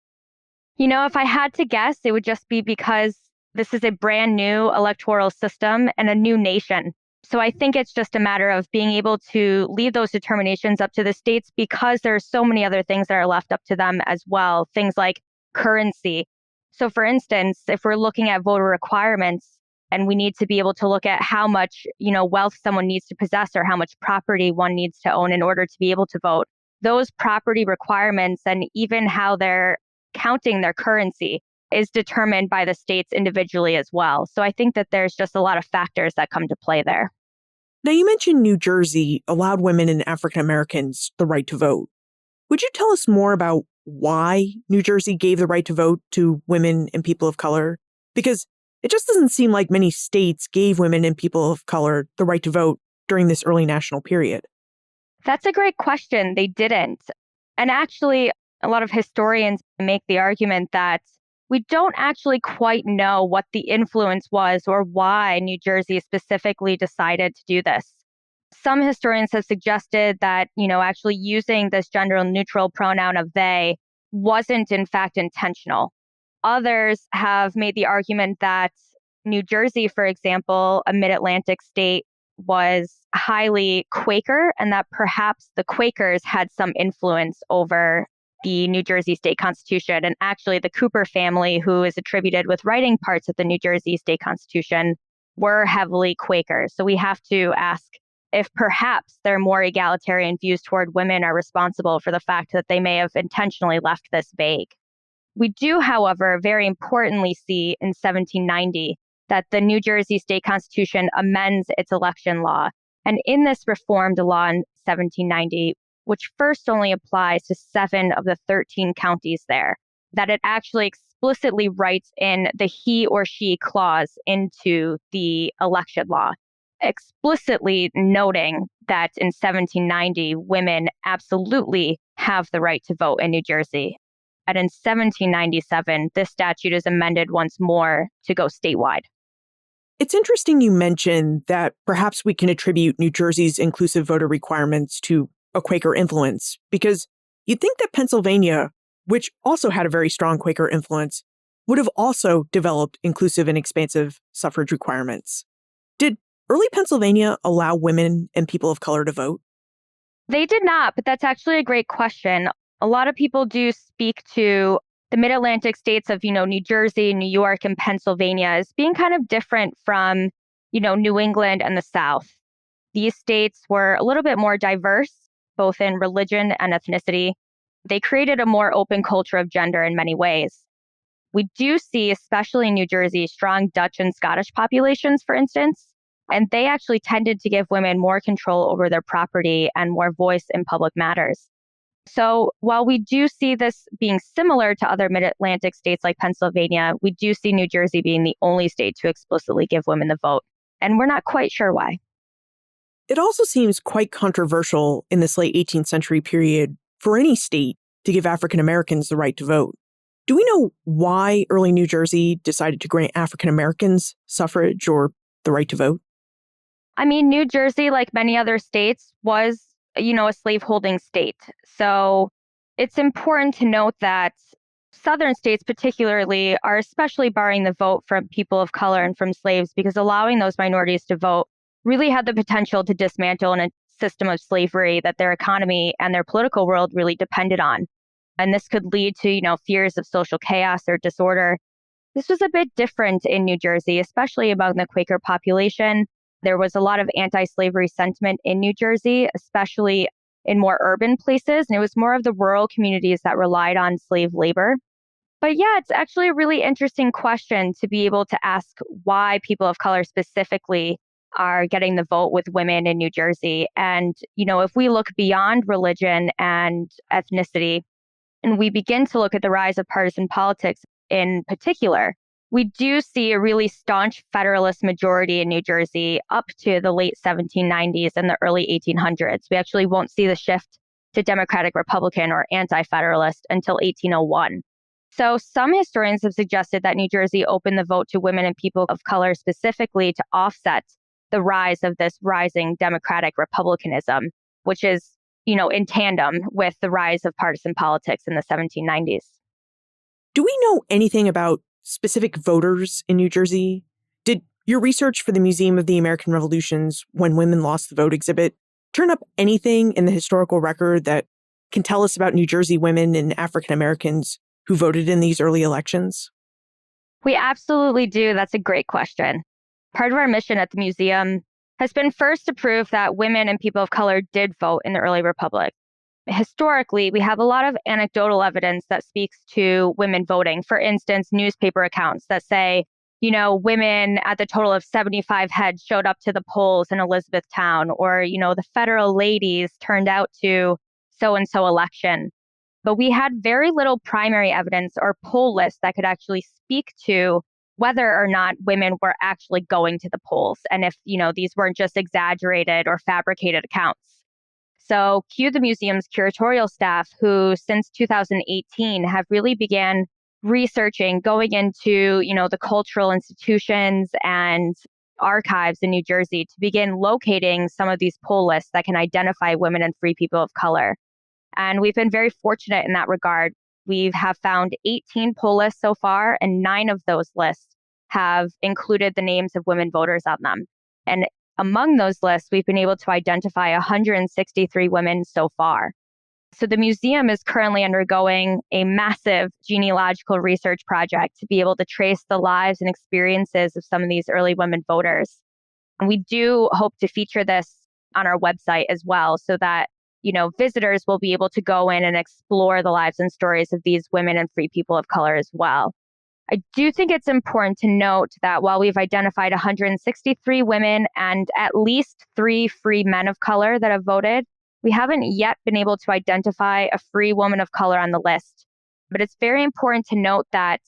Speaker 3: If I had to guess, it would just be because this is a brand new electoral system and a new nation. So I think it's just a matter of being able to leave those determinations up to the states because there are so many other things that are left up to them as well. Things like currency. So for instance, if we're looking at voter requirements and we need to be able to look at how much, wealth someone needs to possess or how much property one needs to own in order to be able to vote, those property requirements and even how they're counting their currency is determined by the states individually as well. So I think that there's just a lot of factors that come to play there.
Speaker 1: Now, you mentioned New Jersey allowed women and African Americans the right to vote. Would you tell us more about why New Jersey gave the right to vote to women and people of color? Because it just doesn't seem like many states gave women and people of color the right to vote during this early national period.
Speaker 3: That's a great question. They didn't. And actually, a lot of historians make the argument that we don't actually quite know what the influence was or why New Jersey specifically decided to do this. Some historians have suggested that, actually using this gender neutral pronoun of they wasn't in fact intentional. Others have made the argument that New Jersey, for example, a mid-Atlantic state, was highly Quaker and that perhaps the Quakers had some influence over the New Jersey state constitution. And actually the Cooper family, who is attributed with writing parts of the New Jersey state constitution, were heavily Quaker. So we have to ask if perhaps their more egalitarian views toward women are responsible for the fact that they may have intentionally left this vague. We do, however, very importantly see in 1790 that the New Jersey state constitution amends its election law. And in this reformed law in 1790, which first only applies to 7 of the 13 counties there, that it actually explicitly writes in the he or she clause into the election law. explicitly noting that in 1790, women absolutely have the right to vote in New Jersey. And in 1797, this statute is amended once more to go statewide.
Speaker 1: It's interesting you mentioned that perhaps we can attribute New Jersey's inclusive voter requirements to a Quaker influence, because you'd think that Pennsylvania, which also had a very strong Quaker influence, would have also developed inclusive and expansive suffrage requirements. Did early Pennsylvania allow women and people of color to vote?
Speaker 3: They did not, but that's actually a great question. A lot of people do speak to the mid-Atlantic states of, New Jersey, New York, and Pennsylvania as being kind of different from, New England and the South. These states were a little bit more diverse, both in religion and ethnicity. They created a more open culture of gender in many ways. We do see, especially in New Jersey, strong Dutch and Scottish populations, for instance, and they actually tended to give women more control over their property and more voice in public matters. So while we do see this being similar to other mid-Atlantic states like Pennsylvania, we do see New Jersey being the only state to explicitly give women the vote. And we're not quite sure why.
Speaker 1: It also seems quite controversial in this late 18th century period for any state to give African Americans the right to vote. Do we know why early New Jersey decided to grant African Americans suffrage or the right to vote?
Speaker 3: I mean, New Jersey, like many other states, was, a slaveholding state. So it's important to note that Southern states particularly are especially barring the vote from people of color and from slaves, because allowing those minorities to vote really had the potential to dismantle a system of slavery that their economy and their political world really depended on. And this could lead to, fears of social chaos or disorder. This was a bit different in New Jersey, especially among the Quaker population. There was a lot of anti-slavery sentiment in New Jersey, especially in more urban places. And it was more of the rural communities that relied on slave labor. But yeah, it's actually a really interesting question to be able to ask why people of color specifically are getting the vote with women in New Jersey. And, if we look beyond religion and ethnicity, and we begin to look at the rise of partisan politics in particular, we do see a really staunch Federalist majority in New Jersey up to the late 1790s and the early 1800s. We actually won't see the shift to Democratic Republican or anti-Federalist until 1801. So some historians have suggested that New Jersey opened the vote to women and people of color specifically to offset the rise of this rising Democratic Republicanism, which is, in tandem with the rise of partisan politics in the 1790s.
Speaker 1: Do we know anything about specific voters in New Jersey? Did your research for the Museum of the American Revolution's When Women Lost the Vote exhibit turn up anything in the historical record that can tell us about New Jersey women and African Americans who voted in these early elections?
Speaker 3: We absolutely do. That's a great question. Part of our mission at the museum has been first to prove that women and people of color did vote in the early republic. Historically, we have a lot of anecdotal evidence that speaks to women voting. For instance, newspaper accounts that say, women at the total of 75 heads showed up to the polls in Elizabethtown, or, the federal ladies turned out to so-and-so election. But we had very little primary evidence or poll lists that could actually speak to whether or not women were actually going to the polls, and if, these weren't just exaggerated or fabricated accounts. So cue the museum's curatorial staff, who since 2018 have really began researching, going into, the cultural institutions and archives in New Jersey to begin locating some of these poll lists that can identify women and free people of color. And we've been very fortunate in that regard. We have found 18 poll lists so far, and 9 of those lists have included the names of women voters on them. And among those lists, we've been able to identify 163 women so far. So the museum is currently undergoing a massive genealogical research project to be able to trace the lives and experiences of some of these early women voters. And we do hope to feature this on our website as well, so that visitors will be able to go in and explore the lives and stories of these women and free people of color as well. I do think it's important to note that while we've identified 163 women and at least 3 free men of color that have voted, we haven't yet been able to identify a free woman of color on the list. But it's very important to note that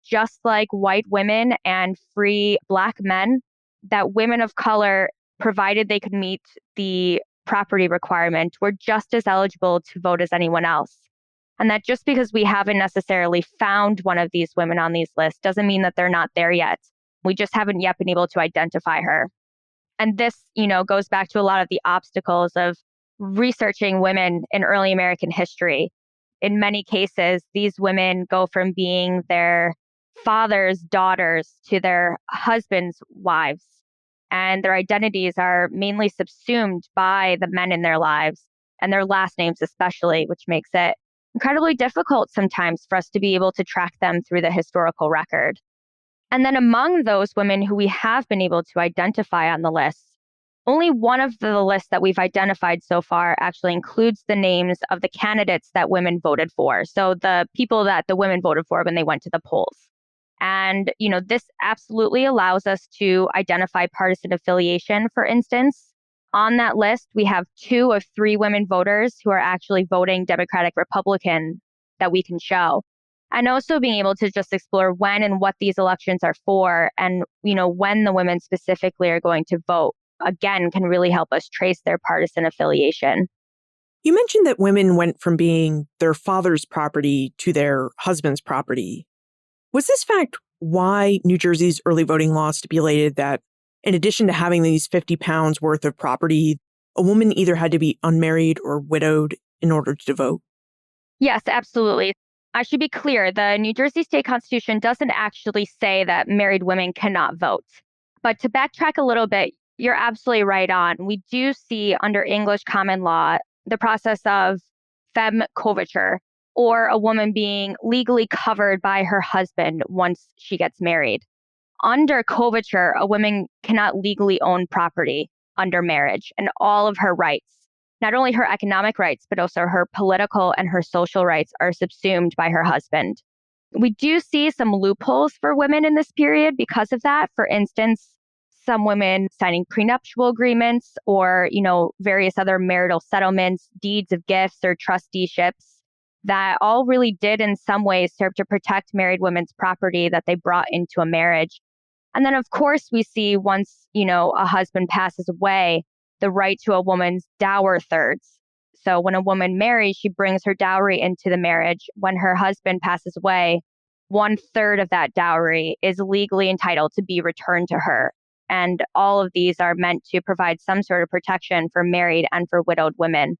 Speaker 3: just like white women and free Black men, that women of color provided they could meet the property requirement, were just as eligible to vote as anyone else. And that just because we haven't necessarily found one of these women on these lists doesn't mean that they're not there yet. We just haven't yet been able to identify her. And this, goes back to a lot of the obstacles of researching women in early American history. In many cases, these women go from being their father's daughters to their husband's wives. And their identities are mainly subsumed by the men in their lives, and their last names especially, which makes it incredibly difficult sometimes for us to be able to track them through the historical record. And then among those women who we have been able to identify on the list, only one of the lists that we've identified so far actually includes the names of the candidates that women voted for. So the people that the women voted for when they went to the polls. And, this absolutely allows us to identify partisan affiliation. For instance, on that list, we have 2 of 3 women voters who are actually voting Democratic Republican that we can show. And also being able to just explore when and what these elections are for and, when the women specifically are going to vote, again, can really help us trace their partisan affiliation.
Speaker 1: You mentioned that women went from being their father's property to their husband's property. Was this fact why New Jersey's early voting law stipulated that in addition to having these 50 pounds worth of property, a woman either had to be unmarried or widowed in order to vote?
Speaker 3: Yes, absolutely. I should be clear, the New Jersey State Constitution doesn't actually say that married women cannot vote. But to backtrack a little bit, you're absolutely right on. We do see under English common law the process of femme coverture, or a woman being legally covered by her husband once she gets married. Under coverture, a woman cannot legally own property under marriage, and all of her rights, not only her economic rights, but also her political and her social rights, are subsumed by her husband. We do see some loopholes for women in this period because of that. For instance, some women signing prenuptial agreements or, various other marital settlements, deeds of gifts or trusteeships that all really did in some ways serve to protect married women's property that they brought into a marriage. And then, of course, we see once, a husband passes away, the right to a woman's dower thirds. So when a woman marries, she brings her dowry into the marriage. When her husband passes away, 1/3 of that dowry is legally entitled to be returned to her. And all of these are meant to provide some sort of protection for married and for widowed women.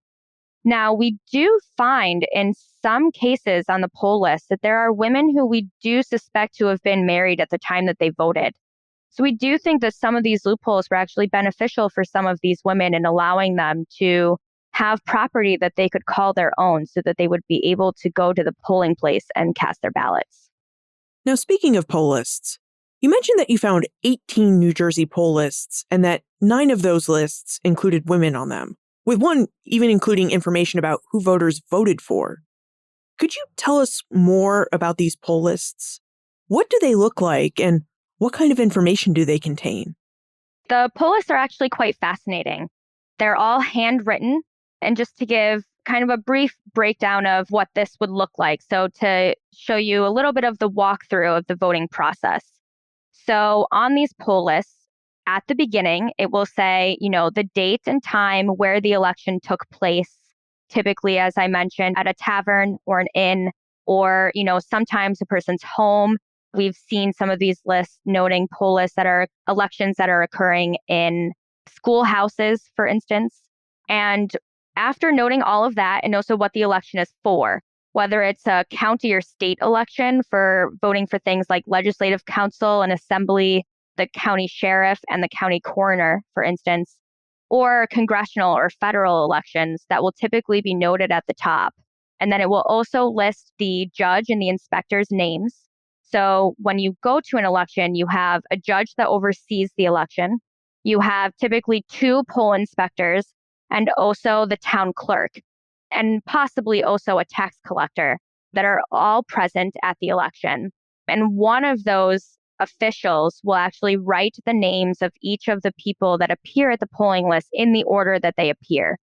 Speaker 3: Now, we do find in some cases on the poll list that there are women who we do suspect to have been married at the time that they voted. So we do think that some of these loopholes were actually beneficial for some of these women in allowing them to have property that they could call their own so that they would be able to go to the polling place and cast their ballots.
Speaker 1: Now, speaking of poll lists, you mentioned that you found 18 New Jersey poll lists and that 9 of those lists included women on them, with one even including information about who voters voted for. Could you tell us more about these poll lists? What do they look like and what kind of information do they contain?
Speaker 3: The poll lists are actually quite fascinating. They're all handwritten. And just to give kind of a brief breakdown of what this would look like. So to show you a little bit of the walkthrough of the voting process. So on these poll lists, at the beginning, it will say, the date and time where the election took place, typically, as I mentioned, at a tavern or an inn, or, sometimes a person's home. We've seen some of these lists noting poll lists that are elections that are occurring in schoolhouses, for instance. And after noting all of that and also what the election is for, whether it's a county or state election for voting for things like legislative council and assembly, the county sheriff and the county coroner, for instance, or congressional or federal elections that will typically be noted at the top. And then it will also list the judge and the inspector's names. So when you go to an election, you have a judge that oversees the election. You have typically 2 poll inspectors and also the town clerk and possibly also a tax collector that are all present at the election. And one of those officials will actually write the names of each of the people that appear at the polling list in the order that they appear.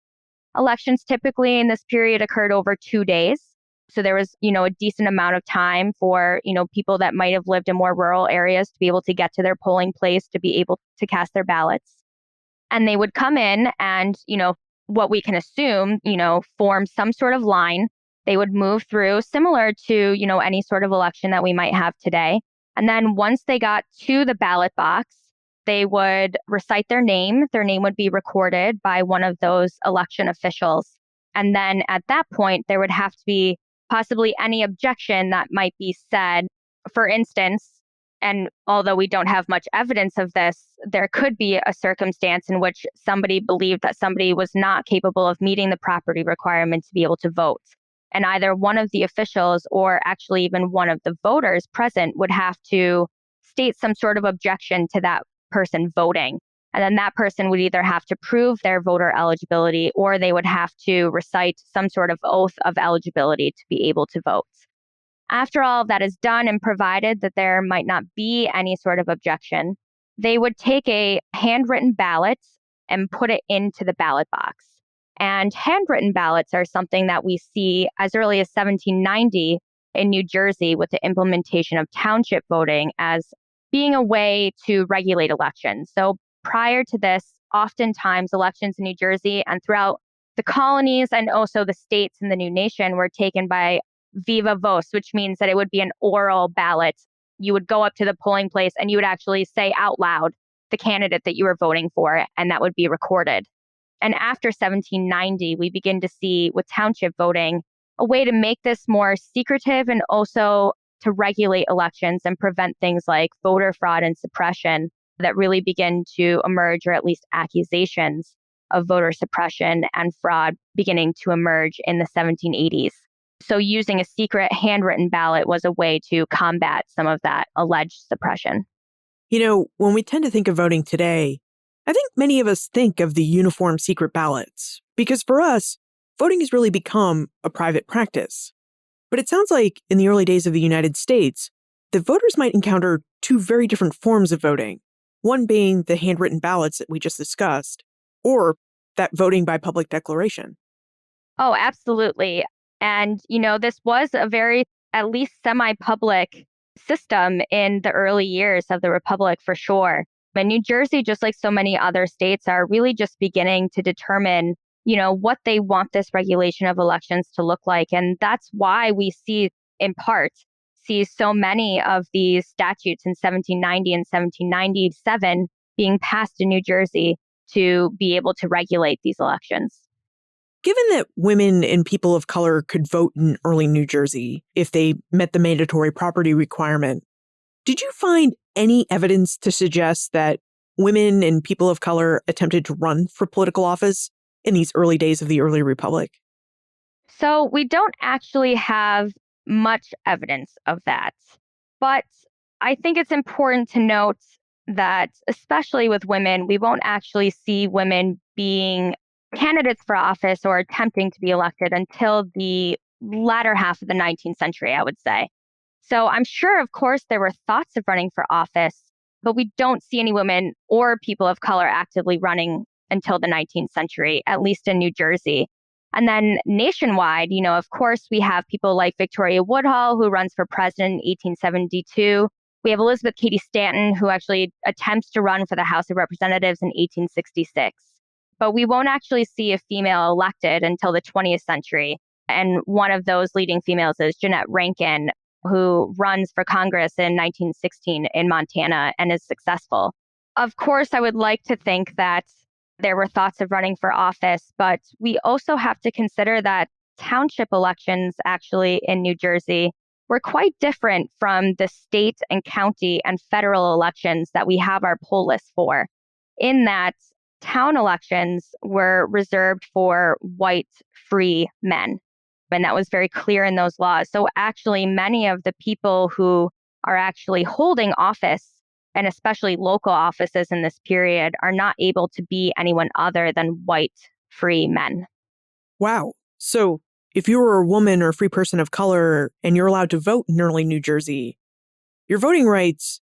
Speaker 3: Elections typically in this period occurred over 2 days. So there was, a decent amount of time for, people that might have lived in more rural areas to be able to get to their polling place, to be able to cast their ballots. And they would come in and, what we can assume, form some sort of line. They would move through similar to, any sort of election that we might have today. And then once they got to the ballot box, they would recite their name. Their name would be recorded by one of those election officials. And then at that point, there would have to be possibly any objection that might be said. For instance, and although we don't have much evidence of this, there could be a circumstance in which somebody believed that somebody was not capable of meeting the property requirement to be able to vote. And either one of the officials or actually even one of the voters present would have to state some sort of objection to that person voting. And then that person would either have to prove their voter eligibility or they would have to recite some sort of oath of eligibility to be able to vote. After all of that is done and provided that there might not be any sort of objection, they would take a handwritten ballot and put it into the ballot box. And handwritten ballots are something that we see as early as 1790 in New Jersey with the implementation of township voting as being a way to regulate elections. So prior to this, oftentimes elections in New Jersey and throughout the colonies and also the states in the new nation were taken by viva voce, which means that it would be an oral ballot. You would go up to the polling place and you would actually say out loud the candidate that you were voting for, and that would be recorded. And after 1790, we begin to see with township voting a way to make this more secretive and also to regulate elections and prevent things like voter fraud and suppression that really begin to emerge, or at least accusations of voter suppression and fraud beginning to emerge in the 1780s. So using a secret handwritten ballot was a way to combat some of that alleged suppression.
Speaker 1: When we tend to think of voting today, I think many of us think of the uniform secret ballots, because for us, voting has really become a private practice. But it sounds like in the early days of the United States, the voters might encounter two very different forms of voting, one being the handwritten ballots that we just discussed, or that voting by public declaration.
Speaker 3: Oh, absolutely. And, this was a very, at least semi-public system in the early years of the Republic for sure. And New Jersey, just like so many other states, are really just beginning to determine, what they want this regulation of elections to look like. And that's why we see, in part, so many of these statutes in 1790 and 1797 being passed in New Jersey to be able to regulate these elections.
Speaker 1: Given that women and people of color could vote in early New Jersey if they met the mandatory property requirement, did you find any evidence to suggest that women and people of color attempted to run for political office in these early days of the early republic?
Speaker 3: So we don't actually have much evidence of that. But I think it's important to note that, especially with women, we won't actually see women being candidates for office or attempting to be elected until the latter half of the 19th century, I would say. So I'm sure, of course, there were thoughts of running for office, but we don't see any women or people of color actively running until the 19th century, at least in New Jersey. And then nationwide, of course, we have people like Victoria Woodhull, who runs for president in 1872. We have Elizabeth Cady Stanton, who actually attempts to run for the House of Representatives in 1866. But we won't actually see a female elected until the 20th century. And one of those leading females is Jeanette Rankin, who runs for Congress in 1916 in Montana and is successful. Of course, I would like to think that there were thoughts of running for office, but we also have to consider that township elections actually in New Jersey were quite different from the state and county and federal elections that we have our poll list for, in that town elections were reserved for white free men. And that was very clear in those laws. So actually, many of the people who are actually holding office, and especially local offices in this period, are not able to be anyone other than white free men.
Speaker 1: Wow. So if you were a woman or a free person of color and you're allowed to vote in early New Jersey, your voting rights,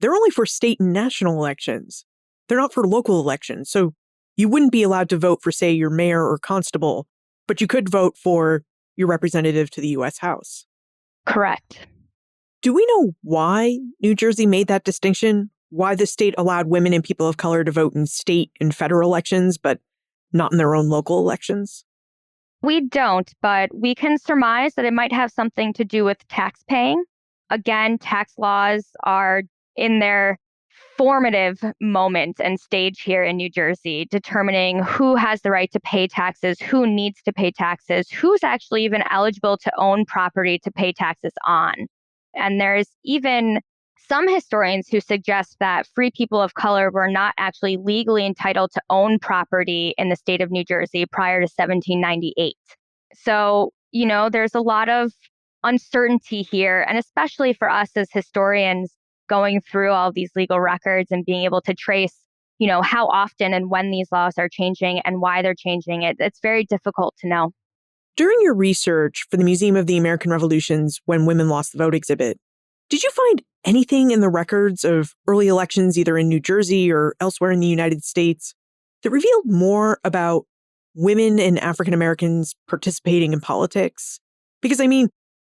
Speaker 1: they're only for state and national elections. They're not for local elections. So you wouldn't be allowed to vote for, say, your mayor or constable, but you could vote for your representative to the U.S. House.
Speaker 3: Correct.
Speaker 1: Do we know why New Jersey made that distinction? why the state allowed women and people of color to vote in state and federal elections, but not in their own local elections?
Speaker 3: We don't, but we can surmise that it might have something to do with tax paying. Again, tax laws are in their formative moment and stage here in New Jersey, determining who has the right to pay taxes, who needs to pay taxes, who's actually even eligible to own property to pay taxes on. And there's even some historians who suggest that free people of color were not actually legally entitled to own property in the state of New Jersey prior to 1798. So, there's a lot of uncertainty here, and especially for us as historians going through all these legal records and being able to trace, how often and when these laws are changing and why they're changing it. It's very difficult to know.
Speaker 1: During your research for the Museum of the American Revolution's When Women Lost the Vote exhibit, did you find anything in the records of early elections, either in New Jersey or elsewhere in the United States, that revealed more about women and African Americans participating in politics? Because, in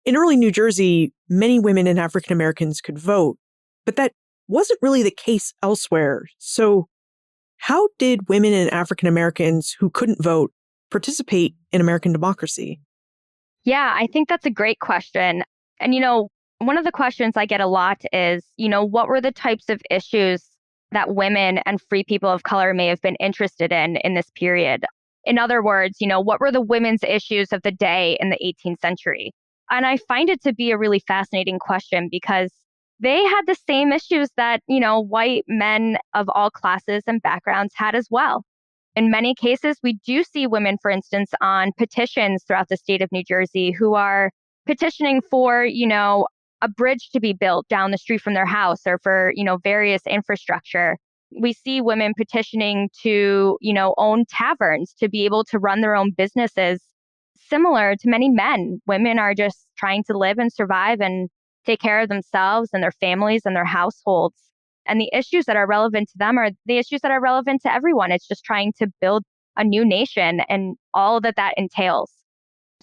Speaker 1: early New Jersey, many women and African Americans could vote, but that wasn't really the case elsewhere. So how did women and African Americans who couldn't vote participate in American democracy?
Speaker 3: Yeah, I think that's a great question. And, one of the questions I get a lot is, what were the types of issues that women and free people of color may have been interested in this period? In other words, what were the women's issues of the day in the 18th century? And I find it to be a really fascinating question because they had the same issues that, white men of all classes and backgrounds had as well. In many cases, we do see women, for instance, on petitions throughout the state of New Jersey who are petitioning for, a bridge to be built down the street from their house or for, various infrastructure. We see women petitioning to, own taverns, to be able to run their own businesses. Similar to many men, women are just trying to live and survive and take care of themselves and their families and their households. And the issues that are relevant to them are the issues that are relevant to everyone. It's just trying to build a new nation and all that entails.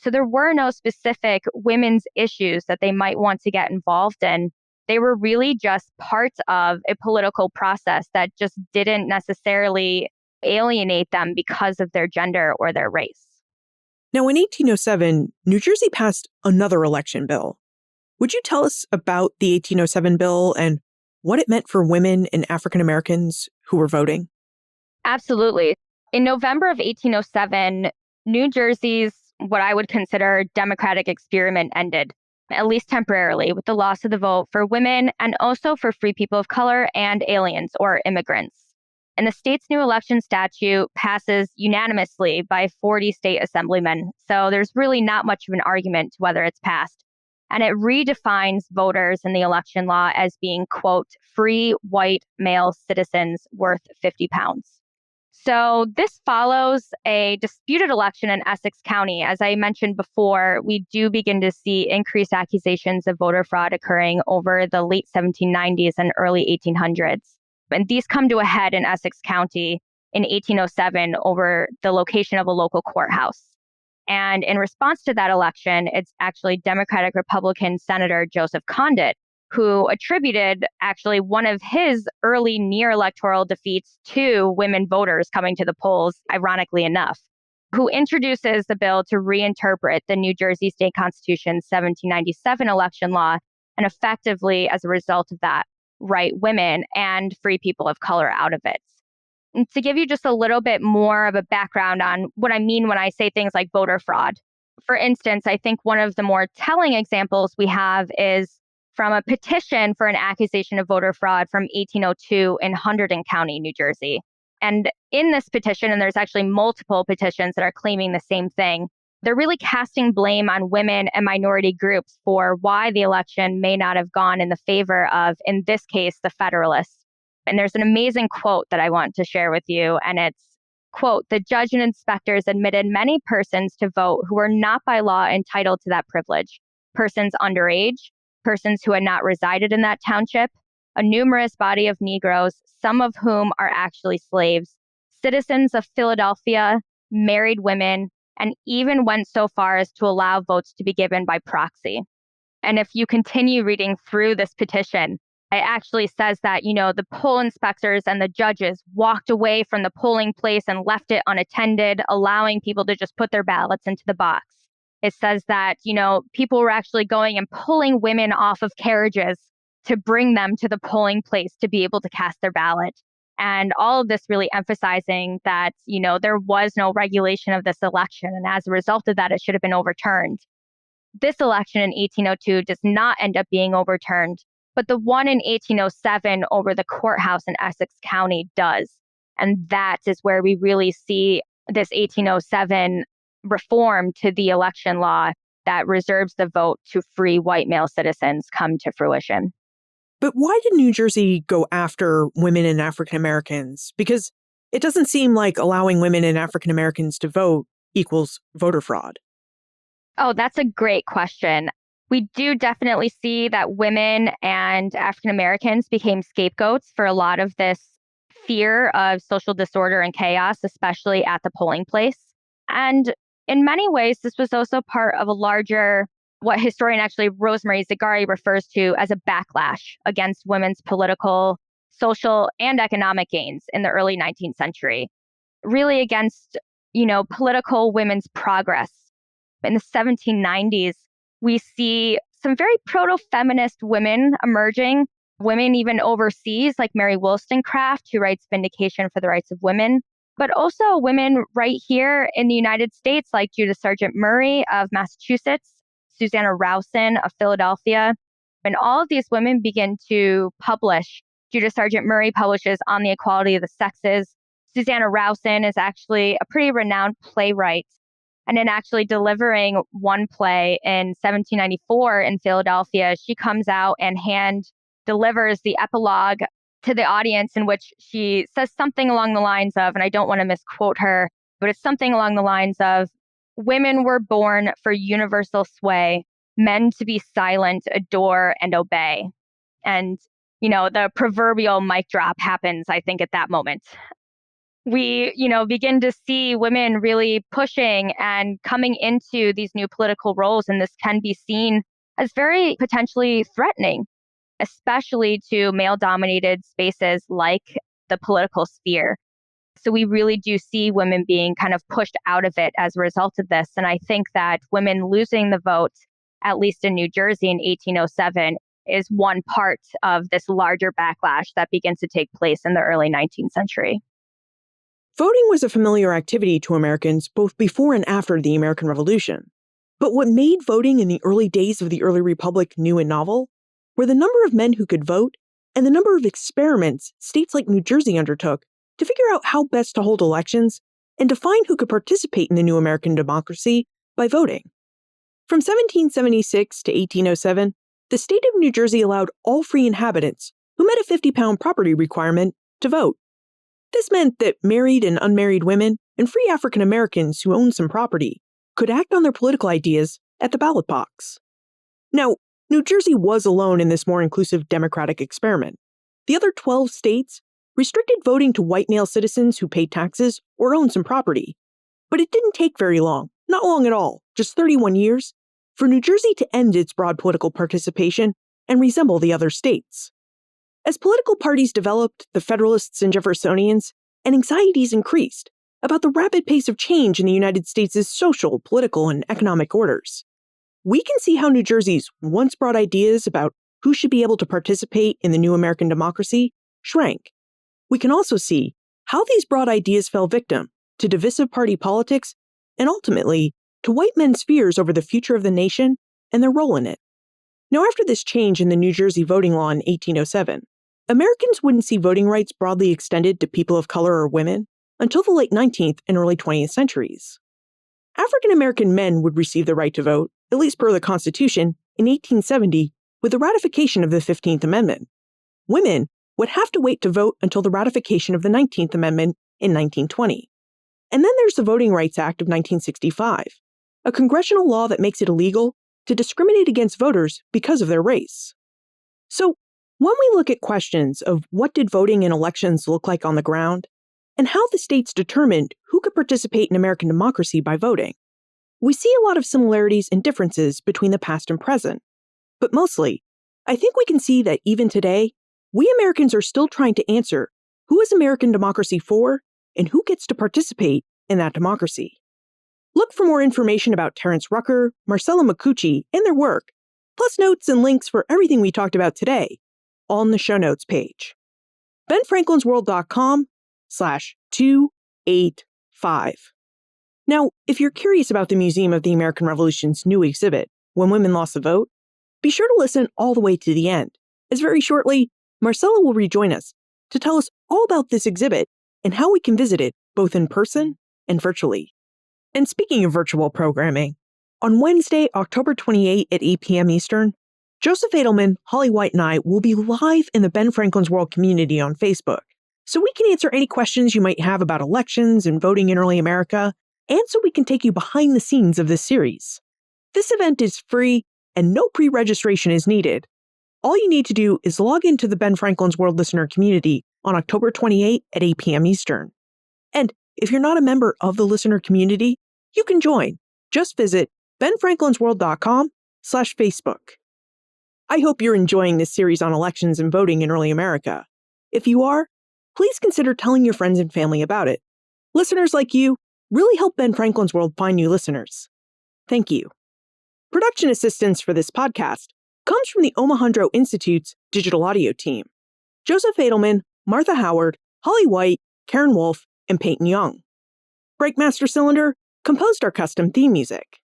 Speaker 3: So there were no specific women's issues that they might want to get involved in. They were really just parts of a political process that just didn't necessarily alienate them because of their gender or their race.
Speaker 1: Now, in 1807, New Jersey passed another election bill. Would you tell us about the 1807 bill and what it meant for women and African Americans who were voting?
Speaker 3: Absolutely. In November of 1807, New Jersey's what I would consider democratic experiment ended, at least temporarily, with the loss of the vote for women and also for free people of color and aliens or immigrants. And the state's new election statute passes unanimously by 40 state assemblymen. So there's really not much of an argument to whether it's passed. And it redefines voters in the election law as being, quote, free white male citizens worth 50 pounds. So this follows a disputed election in Essex County. As I mentioned before, we do begin to see increased accusations of voter fraud occurring over the late 1790s and early 1800s. And these come to a head in Essex County in 1807 over the location of a local courthouse. And in response to that election, it's actually Democratic Republican Senator Joseph Condit who attributed actually one of his early near electoral defeats to women voters coming to the polls, ironically enough, who introduces the bill to reinterpret the New Jersey State Constitution's 1797 election law, and effectively, as a result of that, write women and free people of color out of it. And to give you just a little bit more of a background on what I mean when I say things like voter fraud. For instance, I think one of the more telling examples we have is from a petition for an accusation of voter fraud from 1802 in Hunterdon County, New Jersey. And in this petition, and there's actually multiple petitions that are claiming the same thing, they're really casting blame on women and minority groups for why the election may not have gone in the favor of, in this case, the Federalists. And there's an amazing quote that I want to share with you, and it's, quote, "The judge and inspectors admitted many persons to vote who were not by law entitled to that privilege, persons underage, persons who had not resided in that township, a numerous body of Negroes, some of whom are actually slaves, citizens of Philadelphia, married women, and even went so far as to allow votes to be given by proxy." And if you continue reading through this petition, It actually says that, the poll inspectors and the judges walked away from the polling place and left it unattended, allowing people to just put their ballots into the box. It says that, people were actually going and pulling women off of carriages to bring them to the polling place to be able to cast their ballot. And all of this really emphasizing that, there was no regulation of this election. And as a result of that, it should have been overturned. This election in 1802 does not end up being overturned, but the one in 1807 over the courthouse in Essex County does. And that is where we really see this 1807 reform to the election law that reserves the vote to free white male citizens come to fruition.
Speaker 1: But why did New Jersey go after women and African Americans? Because it doesn't seem like allowing women and African Americans to vote equals voter fraud.
Speaker 3: Oh, that's a great question. We do definitely see that women and African Americans became scapegoats for a lot of this fear of social disorder and chaos, especially at the polling place. And in many ways, this was also part of a larger, what historian actually Rosemary Zagari refers to as a backlash against women's political, social, and economic gains in the early 19th century, really against, political women's progress. In the 1790s, we see some very proto-feminist women emerging, women even overseas, like Mary Wollstonecraft, who writes Vindication for the Rights of Women, but also women right here in the United States, like Judith Sargent Murray of Massachusetts, Susanna Rowson of Philadelphia. And all of these women begin to publish. Judith Sargent Murray publishes On the Equality of the Sexes. Susanna Rowson is actually a pretty renowned playwright. And in actually delivering one play in 1794 in Philadelphia, she comes out and hand delivers the epilogue to the audience, in which she says something along the lines of, and I don't want to misquote her, but it's something along the lines of, women were born for universal sway, men to be silent, adore, and obey. And, the proverbial mic drop happens, I think, at that moment. We, begin to see women really pushing and coming into these new political roles. And this can be seen as very potentially threatening, especially to male-dominated spaces like the political sphere. So we really do see women being kind of pushed out of it as a result of this. And I think that women losing the vote, at least in New Jersey in 1807, is one part of this larger backlash that begins to take place in the early 19th century.
Speaker 1: Voting was a familiar activity to Americans both before and after the American Revolution. But what made voting in the early days of the early republic new and novel were the number of men who could vote and the number of experiments states like New Jersey undertook to figure out how best to hold elections and define who could participate in the new American democracy by voting. From 1776 to 1807, the state of New Jersey allowed all free inhabitants who met a 50-pound property requirement to vote. This meant that married and unmarried women and free African Americans who owned some property could act on their political ideas at the ballot box. Now, New Jersey was alone in this more inclusive democratic experiment. The other 12 states restricted voting to white male citizens who paid taxes or owned some property. But it didn't take very long, not long at all, just 31 years, for New Jersey to end its broad political participation and resemble the other states. As political parties developed, the Federalists and Jeffersonians, and anxieties increased about the rapid pace of change in the United States' social, political, and economic orders. We can see how New Jersey's once broad ideas about who should be able to participate in the new American democracy shrank. We can also see how these broad ideas fell victim to divisive party politics and ultimately to white men's fears over the future of the nation and their role in it. Now, after this change in the New Jersey voting law in 1807, Americans wouldn't see voting rights broadly extended to people of color or women until the late 19th and early 20th centuries. African American men would receive the right to vote, at least per the Constitution, in 1870 with the ratification of the 15th Amendment. Women would have to wait to vote until the ratification of the 19th Amendment in 1920. And then there's the Voting Rights Act of 1965, a congressional law that makes it illegal to discriminate against voters because of their race. So, when we look at questions of what did voting in elections look like on the ground, and how the states determined who could participate in American democracy by voting, we see a lot of similarities and differences between the past and present. But mostly, I think we can see that even today, we Americans are still trying to answer who is American democracy for and who gets to participate in that democracy. Look for more information about Terrance Rucker, Marcela Miccuci, and their work, plus notes and links for everything we talked about today, all in the show notes page. benfranklinsworld.com/285. Now, if you're curious about the Museum of the American Revolution's new exhibit, When Women Lost the Vote, be sure to listen all the way to the end, as very shortly, Marcela will rejoin us to tell us all about this exhibit and how we can visit it both in person and virtually. And speaking of virtual programming, on Wednesday, October 28 at 8 p.m. Eastern, Joseph Edelman, Holly White, and I will be live in the Ben Franklin's World community on Facebook, so we can answer any questions you might have about elections and voting in early America, and so we can take you behind the scenes of this series. This event is free and no pre-registration is needed. All you need to do is log into the Ben Franklin's World listener community on October 28 at 8 p.m. Eastern. And if you're not a member of the listener community, you can join. Just visit benfranklinsworld.com/Facebook. I hope you're enjoying this series on elections and voting in early America. If you are, please consider telling your friends and family about it. Listeners like you really help Ben Franklin's World find new listeners. Thank you. Production assistance for this podcast comes from the Omohundro Institute's digital audio team. Joseph Edelman, Martha Howard, Holly White, Karen Wolf, and Peyton Young. Breakmaster Cylinder composed our custom theme music.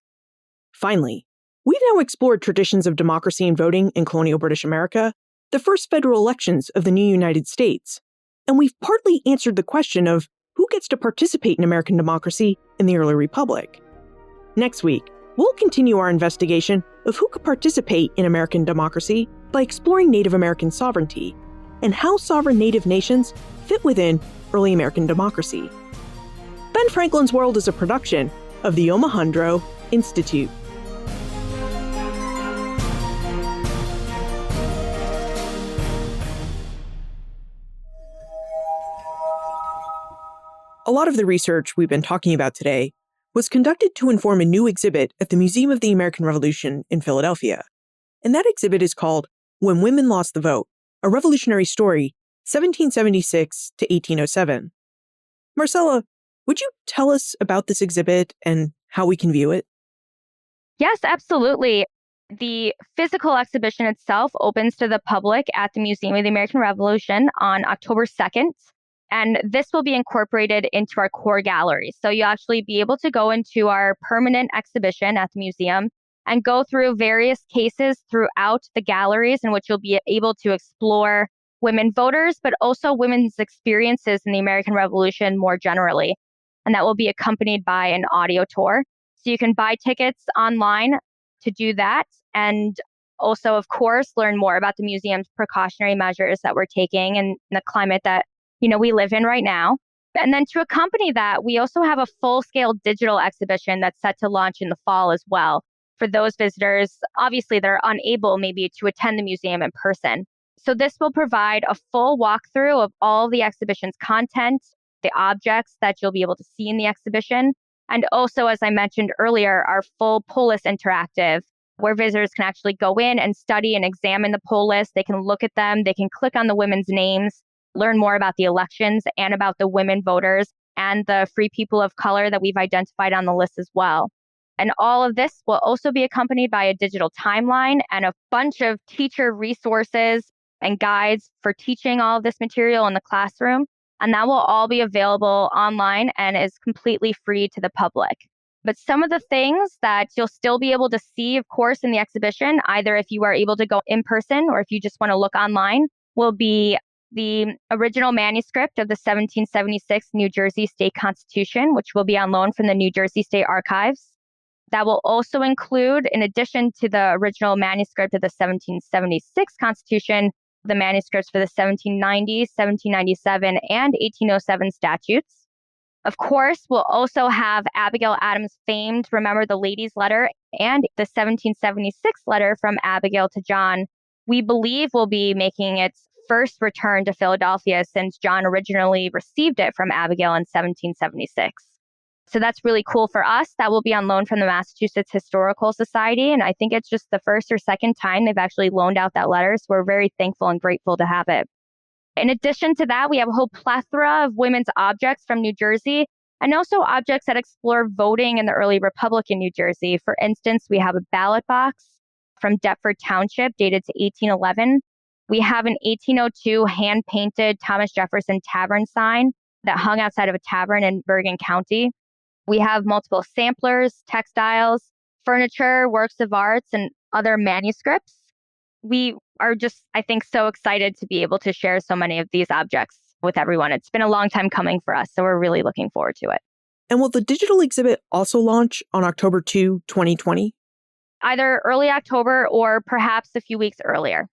Speaker 1: Finally, we've now explored traditions of democracy and voting in colonial British America, the first federal elections of the new United States, and we've partly answered the question of who gets to participate in American democracy in the early republic. Next week, we'll continue our investigation of who could participate in American democracy by exploring Native American sovereignty and how sovereign Native nations fit within early American democracy. Ben Franklin's World is a production of the Omohundro Institute. A lot of the research we've been talking about today was conducted to inform a new exhibit at the Museum of the American Revolution in Philadelphia. And that exhibit is called When Women Lost the Vote, A Revolutionary Story, 1776 to 1807. Marcela, would you tell us about this exhibit and how we can view it?
Speaker 3: Yes, absolutely. The physical exhibition itself opens to the public at the Museum of the American Revolution on October 2nd. And this will be incorporated into our core gallery. So you'll actually be able to go into our permanent exhibition at the museum and go through various cases throughout the galleries in which you'll be able to explore women voters, but also women's experiences in the American Revolution more generally. And that will be accompanied by an audio tour. So you can buy tickets online to do that. And also, of course, learn more about the museum's precautionary measures that we're taking and the climate that we live in right now. And then to accompany that, we also have a full-scale digital exhibition that's set to launch in the fall as well for those visitors, obviously, that are unable maybe to attend the museum in person. So this will provide a full walkthrough of all the exhibition's content, the objects that you'll be able to see in the exhibition, and also, as I mentioned earlier, our full poll list interactive, where visitors can actually go in and study and examine the poll list. They can look at them, they can click on the women's names, learn more about the elections and about the women voters and the free people of color that we've identified on the list as well. And all of this will also be accompanied by a digital timeline and a bunch of teacher resources and guides for teaching all of this material in the classroom. And that will all be available online and is completely free to the public. But some of the things that you'll still be able to see, of course, in the exhibition, either if you are able to go in person or if you just want to look online, will be the original manuscript of the 1776 New Jersey State Constitution, which will be on loan from the New Jersey State Archives. That will also include, in addition to the original manuscript of the 1776 Constitution, the manuscripts for the 1790, 1797, and 1807 statutes. Of course, we'll also have Abigail Adams' famed Remember the Ladies letter and the 1776 letter from Abigail to John. We believe will be making its first return to Philadelphia since John originally received it from Abigail in 1776. So that's really cool for us. That will be on loan from the Massachusetts Historical Society. And I think it's just the first or second time they've actually loaned out that letter. So we're very thankful and grateful to have it. In addition to that, we have a whole plethora of women's objects from New Jersey and also objects that explore voting in the early republic in New Jersey. For instance, we have a ballot box from Deptford Township dated to 1811. We have an 1802 hand-painted Thomas Jefferson Tavern sign that hung outside of a tavern in Bergen County. We have multiple samplers, textiles, furniture, works of arts, and other manuscripts. We are just, I think, so excited to be able to share so many of these objects with everyone. It's been a long time coming for us, so we're really looking forward to it.
Speaker 1: And will the digital exhibit also launch on October 2, 2020?
Speaker 3: Either early October or perhaps a few weeks earlier.